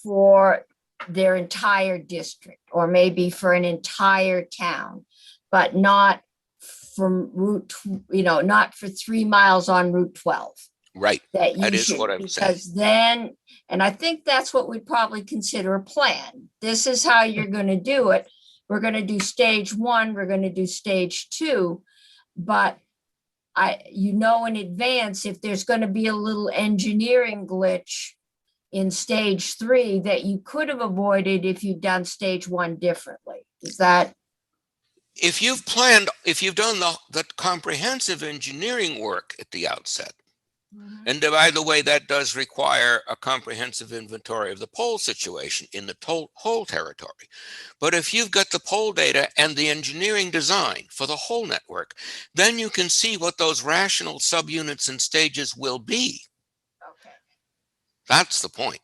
for their entire district or maybe for an entire town, but not from not for 3 miles on Route 12. Right. That That you is should, what I'm saying. because then, and I think that's what we'd probably consider a plan. This is how you're going to do it. We're going to do stage 1, we're going to do stage 2, but in advance if there's going to be a little engineering glitch in stage 3 that you could have avoided if you'd done stage 1 differently. Is that? If you've done the comprehensive engineering work at the outset, and by the way, that does require a comprehensive inventory of the pole situation in the whole territory. But if you've got the pole data and the engineering design for the whole network, then you can see what those rational subunits and stages will be. Okay. That's the point.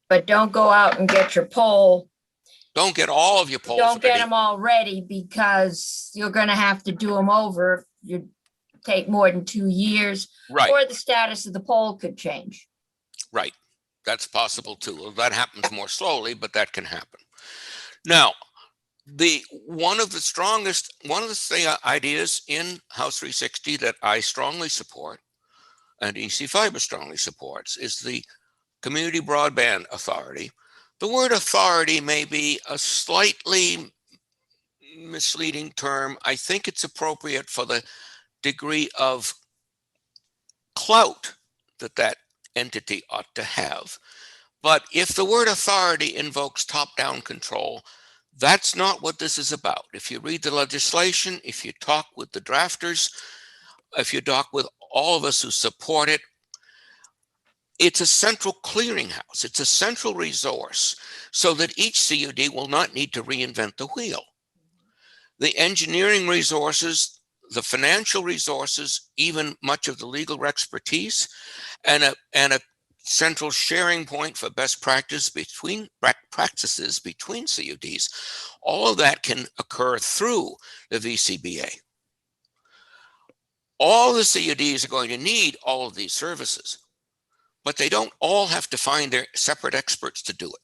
But don't go out and get your pole. Don't get all of your poles Don't get ready. them all ready because you're going to have to do them over. You take more than 2 years, Right. or the status of the pole could change. Right. That's possible too. That happens more slowly, but that can happen. Now, one of the ideas in House 360 that I strongly support and EC Fiber strongly supports is the Community Broadband Authority. The word authority may be a slightly misleading term. I think it's appropriate for the degree of clout that entity ought to have. But if the word authority invokes top-down control, that's not what this is about. If you read the legislation, if you talk with the drafters, if you talk with all of us who support it, it's a central clearinghouse. It's a central resource so that each CUD will not need to reinvent the wheel. The engineering resources, the financial resources, even much of the legal expertise, and a central sharing point for best practices between CUDs, all of that can occur through the VCBA. All the CUDs are going to need all of these services, but they don't all have to find their separate experts to do it.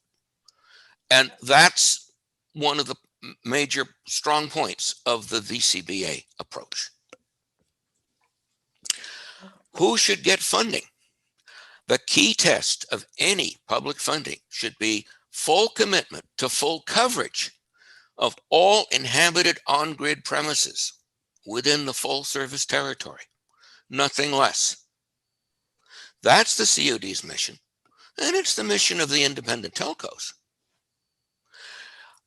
And that's one of the major strong points of the VCBA approach. Who should get funding? The key test of any public funding should be full commitment to full coverage of all inhabited on-grid premises within the full service territory, nothing less. That's the CUD's mission, and it's the mission of the independent telcos.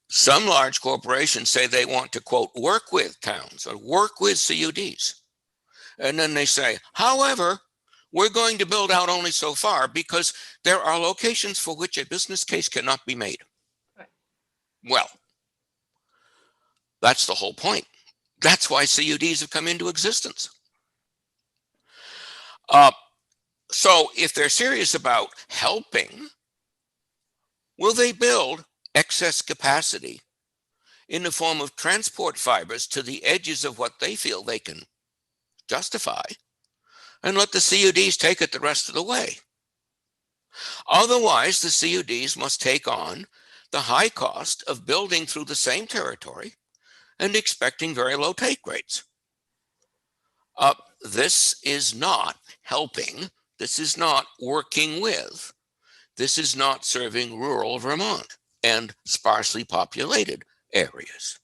Some large corporations say they want to, quote, work with towns or work with CUDs. And then they say, however, we're going to build out only so far because there are locations for which a business case cannot be made. Right. Well, that's the whole point. That's why CUDs have come into existence. So if they're serious about helping, will they build excess capacity in the form of transport fibers to the edges of what they feel they can justify and let the CUDs take it the rest of the way? Otherwise, the CUDs must take on the high cost of building through the same territory and expecting very low take rates. This is not helping. This is not working with. This is not serving rural Vermont and sparsely populated areas.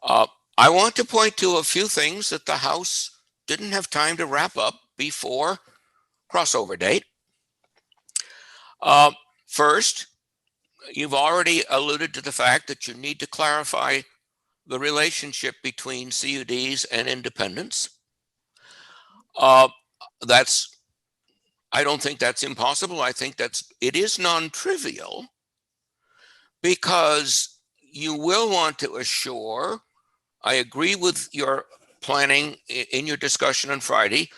I want to point to a few things that the House didn't have time to wrap up before crossover date. First, you've already alluded to the fact that you need to clarify the relationship between CUDs and independents. I don't think that's impossible. I think it is non-trivial because you will want to assure, I agree with your planning in your discussion on Friday,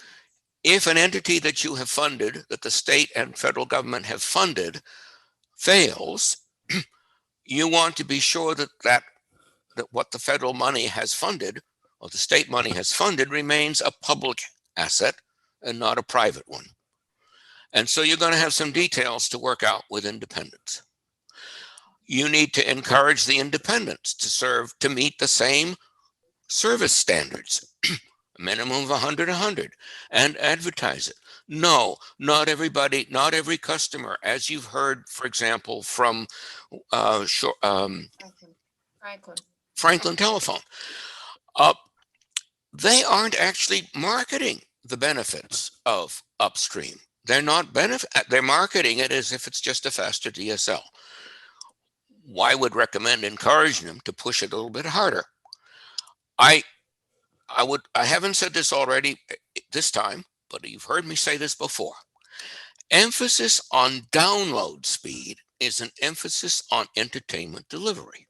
if an entity that you have funded, that the state and federal government have funded, fails, you want to be sure that what the federal money has funded or the state money has funded remains a public asset and not a private one. And so you're going to have some details to work out with independents. You need to encourage the independents to meet the same service standards, a minimum of 100, and advertise it. No, not everybody, not every customer, as you've heard, for example, from Franklin Telephone, they aren't actually marketing the benefits of upstream. They're marketing it as if it's just a faster DSL. I would recommend encouraging them to push it a little bit harder. I haven't said this already this time, but you've heard me say this before. Emphasis on download speed is an emphasis on entertainment delivery.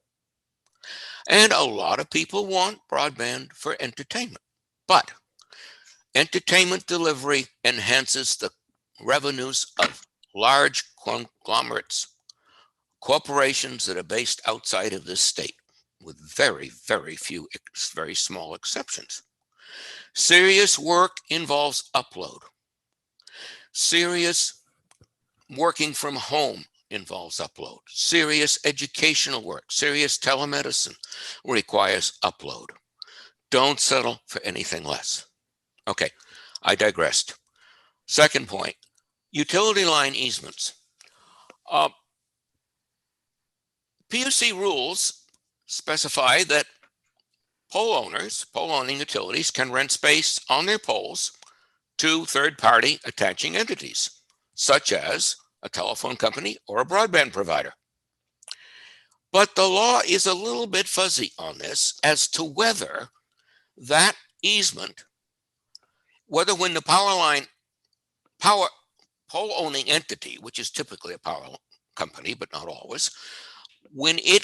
And a lot of people want broadband for entertainment, but entertainment delivery enhances the revenues of large conglomerates, corporations that are based outside of this state, with very, very few, very small exceptions. Serious work involves upload. Serious working from home involves upload. Serious educational work, serious telemedicine requires upload. Don't settle for anything less. Okay, I digressed. Second point, utility line easements. PUC rules specify that pole-owning utilities can rent space on their poles to third-party attaching entities, such as a telephone company or a broadband provider. But the law is a little bit fuzzy on this as to whether that easement, whether when the pole-owning entity, which is typically a power company, but not always, when it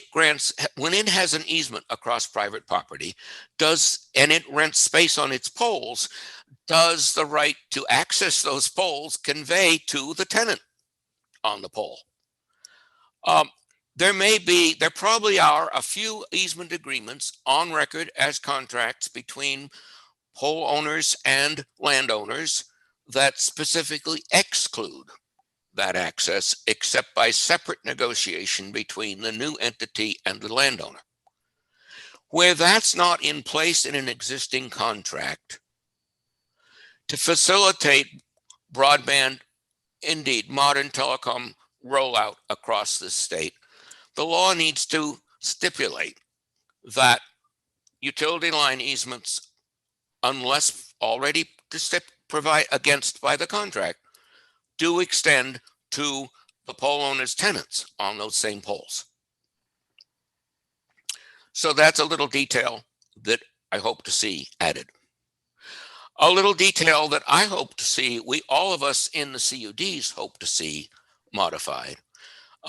has an easement across private property, and it rents space on its poles, does the right to access those poles convey to the tenant on the pole? There probably are a few easement agreements on record as contracts between pole owners and landowners that specifically exclude that access, except by separate negotiation between the new entity and the landowner. Where that's not in place in an existing contract, to facilitate broadband, indeed modern telecom rollout across the state, the law needs to stipulate that utility line easements, unless already provided against by the contract, do extend to the pole owner's tenants on those same poles. So that's a little detail that I hope to see added. A little detail that I hope to see, all of us in the CUDs hope to see modified.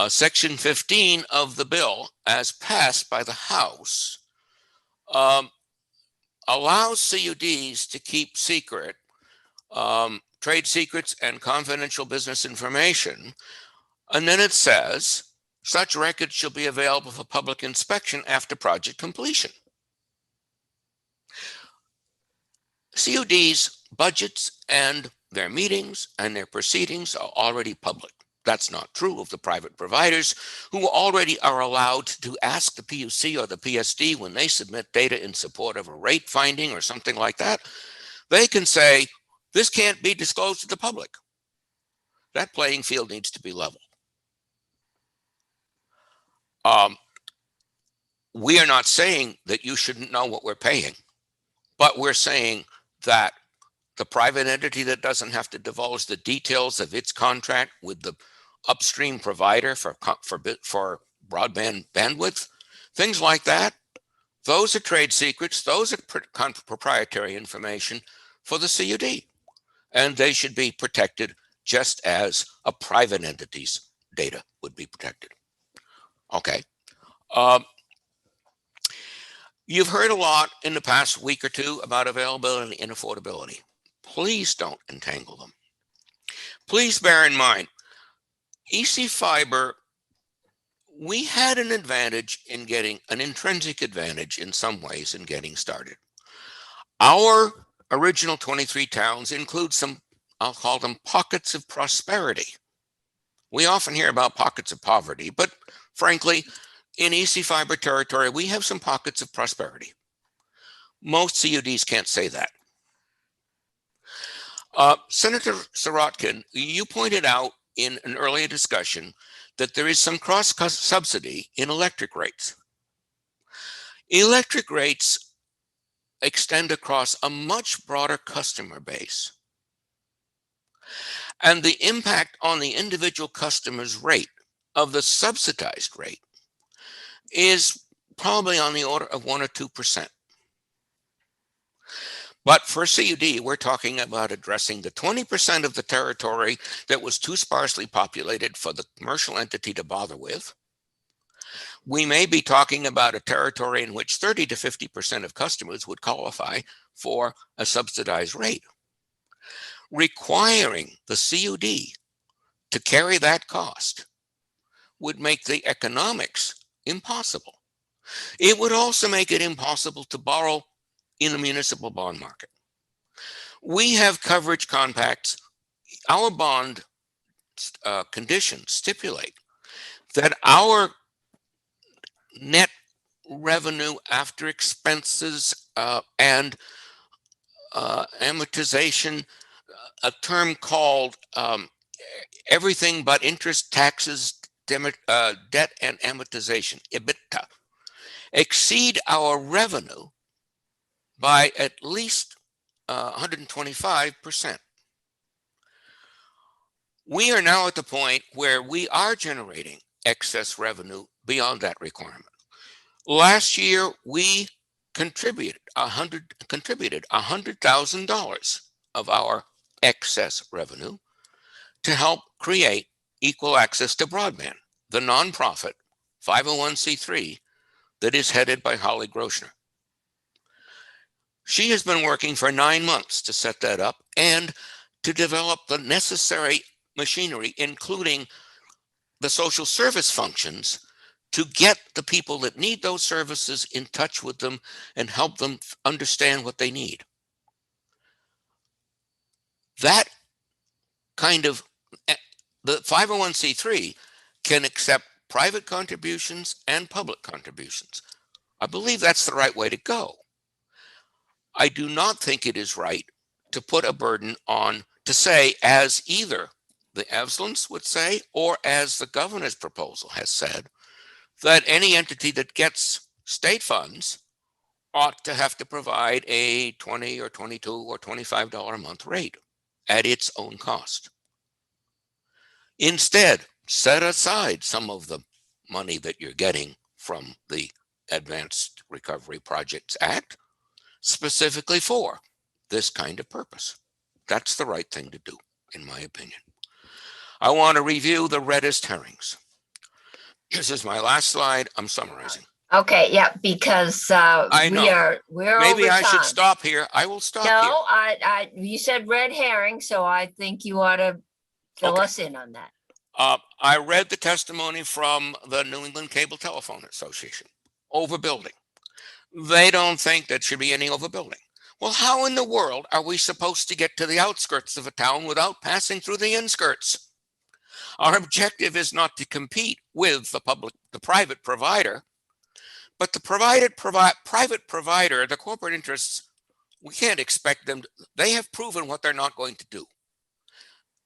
Section 15 of the bill, as passed by the House, allows CUDs to keep secret trade secrets and confidential business information. And then it says, such records shall be available for public inspection after project completion. CUD's budgets and their meetings and their proceedings are already public. That's not true of the private providers, who already are allowed to ask the PUC or the PSD when they submit data in support of a rate finding or something like that. They can say, this can't be disclosed to the public. That playing field needs to be level. We are not saying that you shouldn't know what we're paying, but we're saying that the private entity that doesn't have to divulge the details of its contract with the upstream provider for broadband bandwidth, things like that, those are trade secrets, those are proprietary information for the CUD, and they should be protected just as a private entity's data would be protected. Okay. You've heard a lot in the past week or two about availability and affordability. Please don't entangle them. Please bear in mind, EC Fiber, we had an advantage in getting an intrinsic advantage in some ways in getting started. Our original 23 towns include some, I'll call them pockets of prosperity. We often hear about pockets of poverty, but frankly, in EC Fiber territory, we have some pockets of prosperity. Most CUDs can't say that. Senator Sirotkin, you pointed out in an earlier discussion that there is some cross-subsidy in electric rates. Electric rates extend across a much broader customer base. And the impact on the individual customer's rate of the subsidized rate is probably on the order of 1 or 2%. But for CUD, we're talking about addressing the 20% of the territory that was too sparsely populated for the commercial entity to bother with. We may be talking about a territory in which 30 to 50% of customers would qualify for a subsidized rate. Requiring the CUD to carry that cost would make the economics impossible. It would also make it impossible to borrow in the municipal bond market. We have coverage compacts. Our bond conditions stipulate that our net revenue after expenses and amortization, a term called everything but interest, taxes, debt and amortization, EBITDA, exceed our revenue by at least 125%. We are now at the point where we are generating excess revenue beyond that requirement. Last year, we contributed $100,000 of our excess revenue to help create Equal Access to Broadband, the nonprofit 501c3 that is headed by Holly Groshner. She has been working for 9 months to set that up and to develop the necessary machinery, including the social service functions, to get the people that need those services in touch with them and help them understand what they need. That kind of, the 501c3 can accept private contributions and public contributions. I believe that's the right way to go. I do not think it is right to put a burden on, to say, as either the Evslins would say, or as the governor's proposal has said, that any entity that gets state funds ought to have to provide a $20 or $22 or $25 a month rate at its own cost. Instead, set aside some of the money that you're getting from the Advanced Recovery Projects Act specifically for this kind of purpose. That's the right thing to do, in my opinion. I want to review the reddest herrings. This is my last slide. I'm summarizing. Okay, yeah, because I know. we're Maybe over I should time. stop here. I will stop here. No, you said red herring, so I think you ought to fill Okay. us in on that. I read the testimony from the New England Cable Telephone Association. Overbuilding. They don't think that should be any overbuilding. Well, how in the world are we supposed to get to the outskirts of a town without passing through the inskirts? Our objective is not to compete with the private provider, but the private provider, the corporate interests, we can't expect them. They have proven what they're not going to do.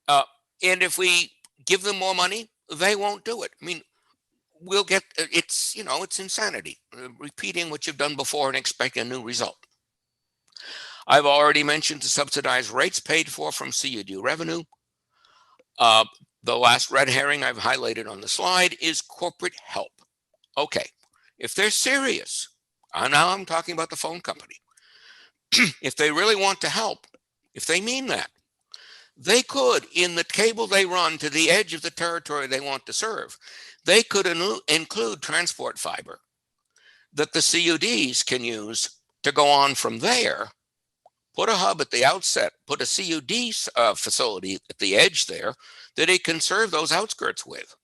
And if we give them more money, they won't do it. I mean, we'll get, it's insanity, repeating what you've done before and expecting a new result. I've already mentioned the subsidized rates paid for from CUD revenue. The last red herring I've highlighted on the slide is corporate help. Okay, if they're serious, now I'm talking about the phone company. If they really want to help, if they mean that, they could, in the cable they run to the edge of the territory they want to serve, they could include transport fiber that the CUDs can use to go on from there. Put a hub at the outset, put a CUD facility at the edge there that it can serve those outskirts with.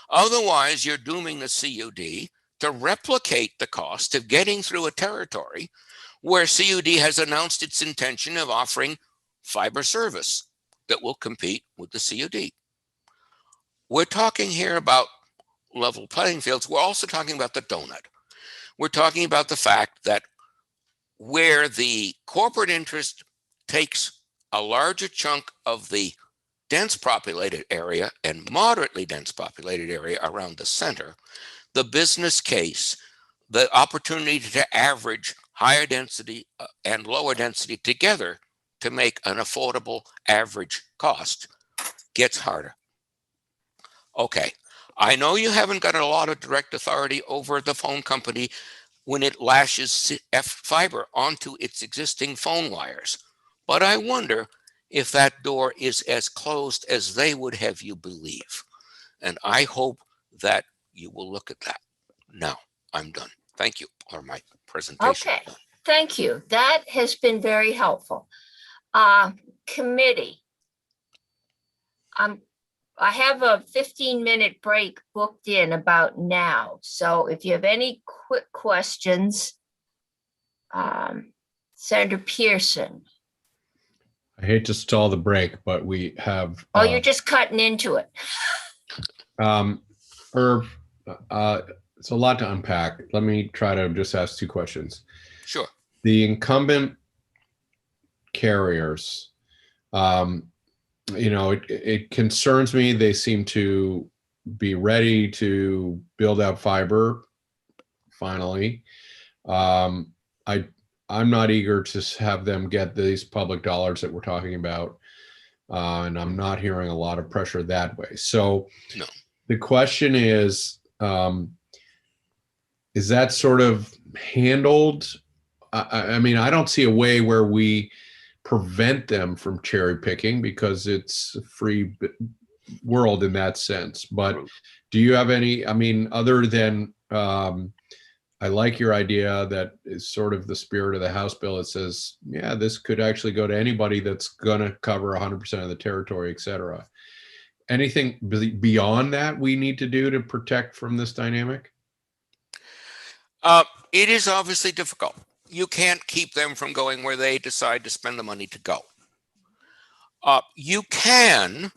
Otherwise, you're dooming the CUD to replicate the cost of getting through a territory where CUD has announced its intention of offering fiber service that will compete with the CUD. We're talking here about level playing fields. We're also talking about the donut. We're talking about the fact that where the corporate interest takes a larger chunk of the dense populated area and moderately dense populated area around the center, the business case, the opportunity to average higher density and lower density together to make an affordable average cost gets harder. Okay, I know you haven't got a lot of direct authority over the phone company when it lashes fiber onto its existing phone wires, but I wonder if that door is as closed as they would have you believe. And I hope that you will look at that. Now, I'm done. Thank you for my presentation. Okay, thank you. That has been very helpful. Committee. I have a 15-minute break booked in about now. So if you have any quick questions, Senator Pearson. I hate to stall the break, but we have. Oh, you're just cutting into it. It's a lot to unpack. Let me try to just ask two questions. Sure. The incumbent carriers, it concerns me. They seem to be ready to build out fiber finally. I'm not eager to have them get these public dollars that we're talking about. And I'm not hearing a lot of pressure that way. So no. The question is that sort of handled? I mean, I don't see a way where we prevent them from cherry picking because it's a free world in that sense. But do you have any, I mean, other than, I like your idea that is sort of the spirit of the House bill. It says, yeah, this could actually go to anybody that's going to cover 100% of the territory, et cetera. Anything beyond that we need to do to protect from this dynamic? It is obviously difficult. You can't keep them from going where they decide to spend the money to go. You can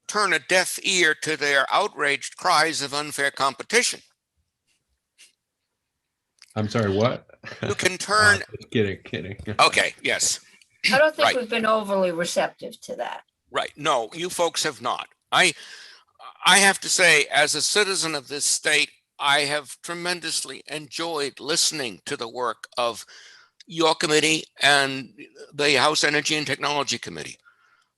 turn a deaf ear to their outraged cries of unfair competition. I'm sorry, what? You can turn. Kidding. Okay, yes. I don't think Right. we've been overly receptive to that. Right. No, you folks have not. I have to say, as a citizen of this state, I have tremendously enjoyed listening to the work of your committee and the House Energy and Technology Committee.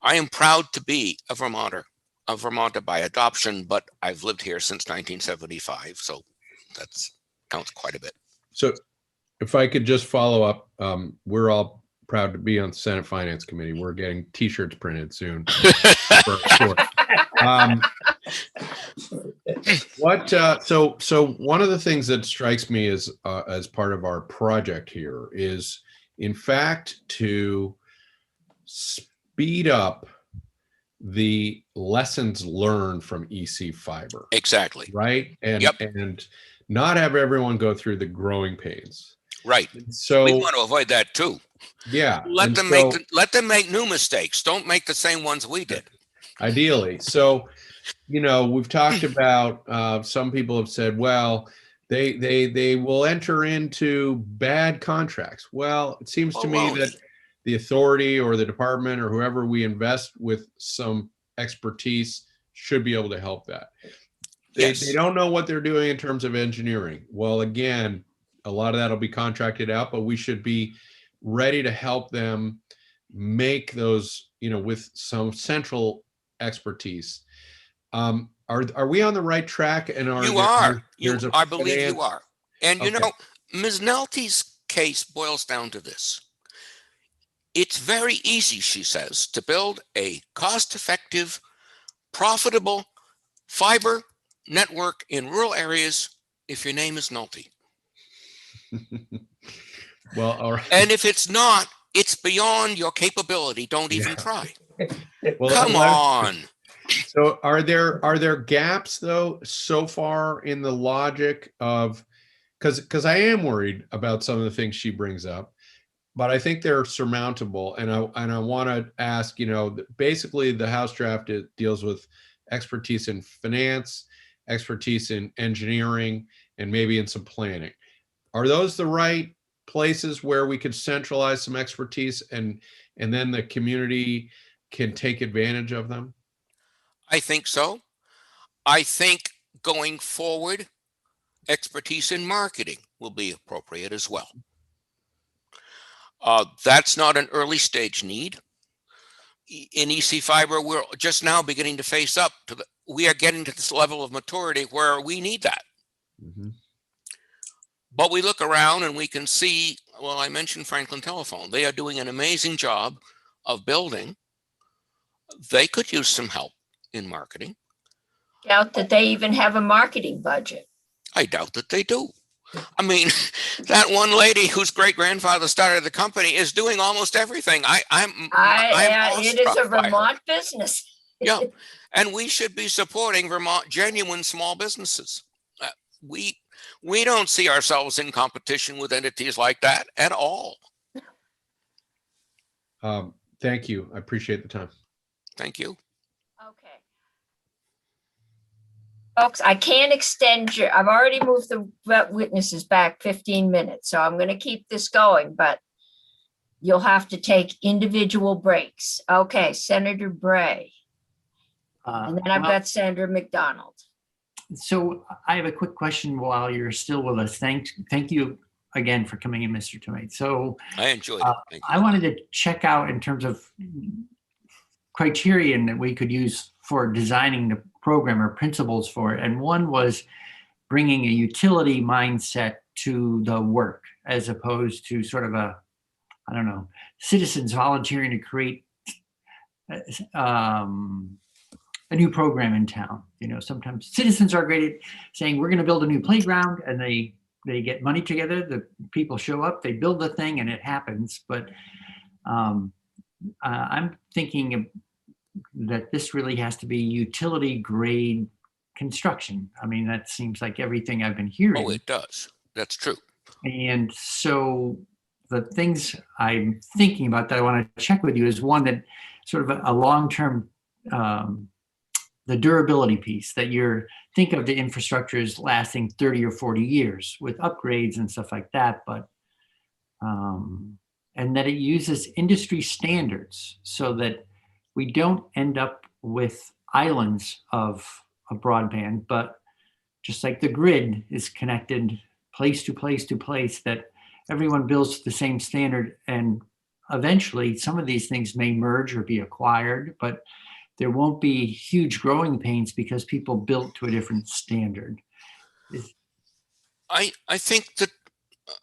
I am proud to be a Vermonter by adoption, but I've lived here since 1975, so that's counts quite a bit. So if I could just follow up, we're all proud to be on the Senate Finance Committee. We're getting t-shirts printed soon. So one of the things that strikes me as part of our project here is, in fact, to speed up the lessons learned from EC fiber. Exactly. Right. And Yep. and not have everyone go through the growing pains. Right. So we want to avoid that too. Yeah. Let them make new mistakes. Don't make the same ones we did. Ideally. So, we've talked about, some people have said, well, they will enter into bad contracts. Well, it seems to me that the authority or the department or whoever we invest with some expertise should be able to help that. They don't know what they're doing in terms of engineering. Well, again, a lot of that will be contracted out, but we should be ready to help them make those, with some central expertise. Are we on the right track? And I believe you are. And Okay. Ms. Nelty's case boils down to this. It's very easy, she says, to build a cost-effective, profitable fiber network in rural areas if your name is Nolte. Well, all right. And if it's not, it's beyond your capability. Don't even try. Well, Come on. So are there gaps though so far in the logic of, because I am worried about some of the things she brings up, but I think they're surmountable. And I want to ask, basically the House draft deals with expertise in finance, expertise in engineering, and maybe in some planning. Are those the right places where we could centralize some expertise and then the community can take advantage of them? I think so. I think going forward, expertise in marketing will be appropriate as well. That's not an early stage need. In EC Fiber, we're just now beginning to face up to we are getting to this level of maturity where we need that. Mm-hmm. But we look around and we can see, well, I mentioned Franklin Telephone. They are doing an amazing job of building. They could use some help in marketing. Doubt that they even have a marketing budget. I doubt that they do. I mean, that one lady whose great grandfather started the company is doing almost everything. It is a Vermont business. Yeah, and we should be supporting Vermont genuine small businesses. We don't see ourselves in competition with entities like that at all. Thank you. I appreciate the time. Thank you. Okay. Folks, I can't extend I've already moved the witnesses back 15 minutes, so I'm going to keep this going, but you'll have to take individual breaks. Okay, Senator Bray. And then I've got Sandra McDonald. So I have a quick question while you're still with us. Thank you again for coming in, Mr. Tomate. So I enjoyed it. I wanted to check out in terms of criterion that we could use for designing the program or principles for it. And one was bringing a utility mindset to the work as opposed to sort of citizens volunteering to create a new program in town. Sometimes citizens are great at saying, we're going to build a new playground, and they get money together, the people show up, they build the thing, and it happens. But I'm thinking that this really has to be utility grade construction. I mean, that seems like everything I've been hearing. Oh, it does. That's true. And so the things I'm thinking about that I want to check with you is one that sort of a long-term, the durability piece that think of the infrastructure as lasting 30 or 40 years with upgrades and stuff like that, but and that it uses industry standards so that we don't end up with islands of broadband, but just like the grid is connected place to place to place, that everyone builds to the same standard. And eventually some of these things may merge or be acquired, but there won't be huge growing pains because people built to a different standard. I think that,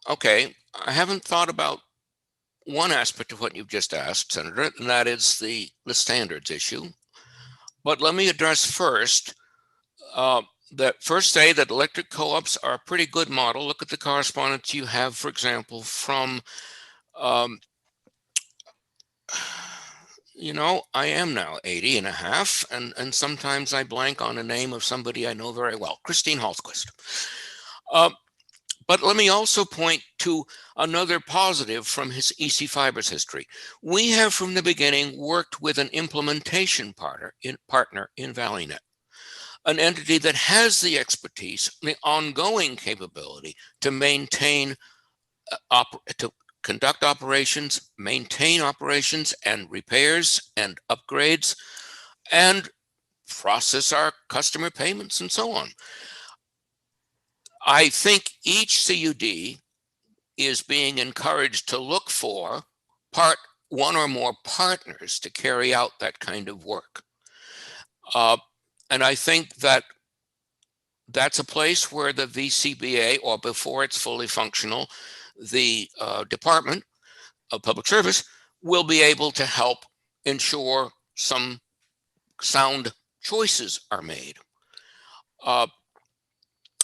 okay, I haven't thought about one aspect of what you've just asked, Senator, and that is the standards issue. But let me address first say that electric co-ops are a pretty good model. Look at the correspondence you have, for example, from, I am now 80 and a half, and sometimes I blank on a name of somebody I know very well, Christine Haltquist. But let me also point to another positive from his EC Fiber's history. We have from the beginning worked with an implementation partner in ValleyNet, an entity that has the expertise, the ongoing capability to maintain, to conduct operations, maintain operations and repairs and upgrades, and process our customer payments and so on. I think each CUD is being encouraged to look for one or more partners to carry out that kind of work. And I think that that's a place where the VCBA, or before it's fully functional, the Department of Public Service will be able to help ensure some sound choices are made.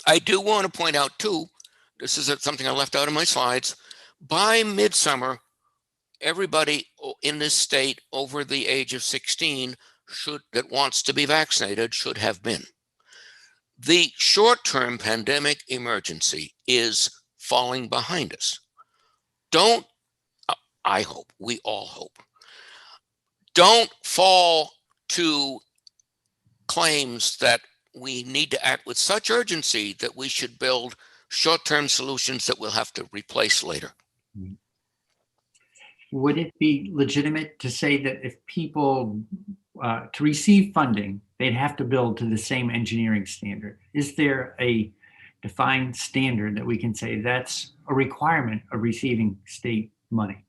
I do want to point out too, this is something I left out of my slides. By midsummer, everybody in this state over the age of 16 that wants to be vaccinated should have been. The short-term pandemic emergency is falling behind us. I hope, we all hope, don't fall to claims that we need to act with such urgency that we should build short-term solutions that we'll have to replace later. Would it be legitimate to say that if people, to receive funding, they'd have to build to the same engineering standard? Is there a defined standard that we can say that's a requirement of receiving state money?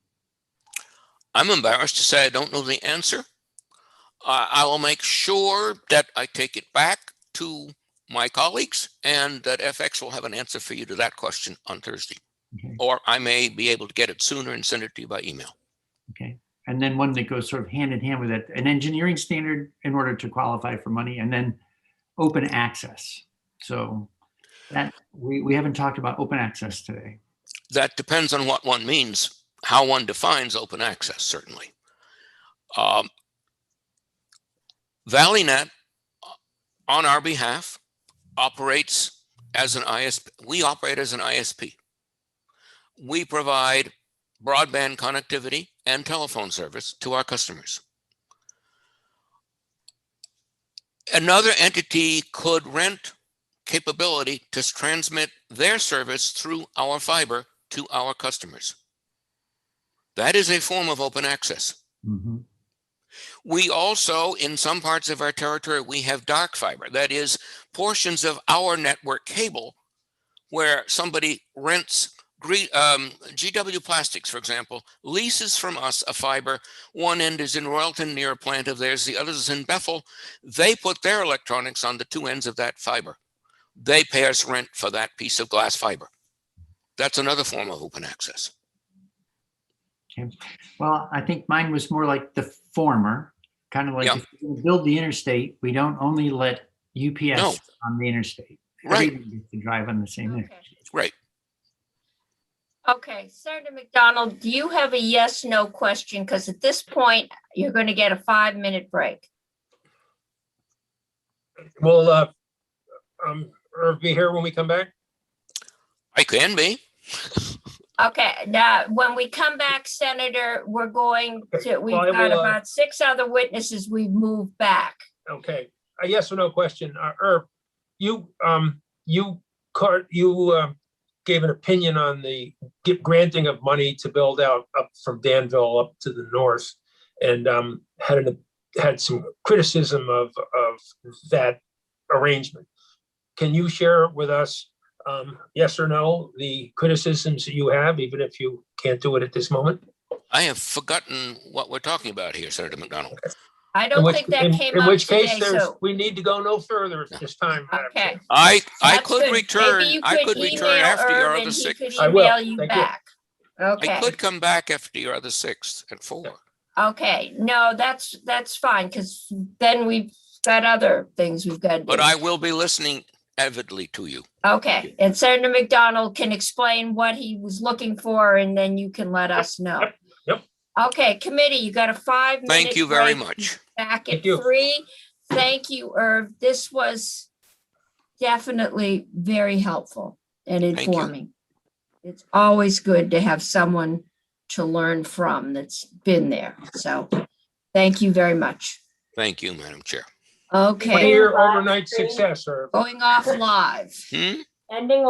I'm embarrassed to say I don't know the answer. I will make sure that I take it back to my colleagues and that FX will have an answer for you to that question on Thursday. Okay. Or I may be able to get it sooner and send it to you by email. Okay. And then one that goes sort of hand in hand with it, an engineering standard in order to qualify for money, and then open access. So that we haven't talked about open access today. That depends on what one means, how one defines open access, certainly. ValleyNet, on our behalf, operates as an ISP. We operate as an ISP. We provide broadband connectivity and telephone service to our customers. Another entity could rent capability to transmit their service through our fiber to our customers. That is a form of open access. Mm-hmm. We also, in some parts of our territory, we have dark fiber. That is portions of our network cable where somebody rents GW Plastics, for example, leases from us a fiber. One end is in Royalton near a plant of theirs. The other is in Bethel. They put their electronics on the two ends of that fiber. They pay us rent for that piece of glass fiber. That's another form of open access. Okay. Well, I think mine was more like the former, kind of like if you build the interstate, we don't only let UPS on the interstate. Right. Everyone gets to drive on the same interstate. Right. Okay, Senator McDonald, do you have a yes, no question? Because at this point, you're going to get a 5-minute break. Will Irv be here when we come back? I can be. Okay, now, when we come back, Senator, we're going to, we've Well, I got will, about 6 other witnesses we've moved back. Okay, a yes or no question. Irv, you gave an opinion on the granting of money to build out up from Danville up to the north, and had some criticism of that arrangement. Can you share with us, yes or no, the criticisms that you have, even if you can't do it at this moment? I have forgotten what we're talking about here, Senator McDonald. I don't think that came in up which case today, so. we need to go no further at this time. Madam Okay. Chair. I That's could good. return. Maybe you I could could return email after your Irv other and he 6. could I will. email you Thank you. back. Okay. I could come back after your other 6 and 4. Okay, no, that's fine, because then we've got other things we've got to do. But I will be listening avidly to you. Okay, and Senator McDonald can explain what he was looking for, and then you can let us know. Yep. Okay, committee, you got a 5-minute. Thank you very break. much. Back at Thank you. 3. Thank you, Irv. This was definitely very helpful and you. informing. It's always good to have someone to learn from that's been there. So thank you very much. Thank you, Madam Chair. Okay, Your overnight success, Irv. going off live. Hmm? Ending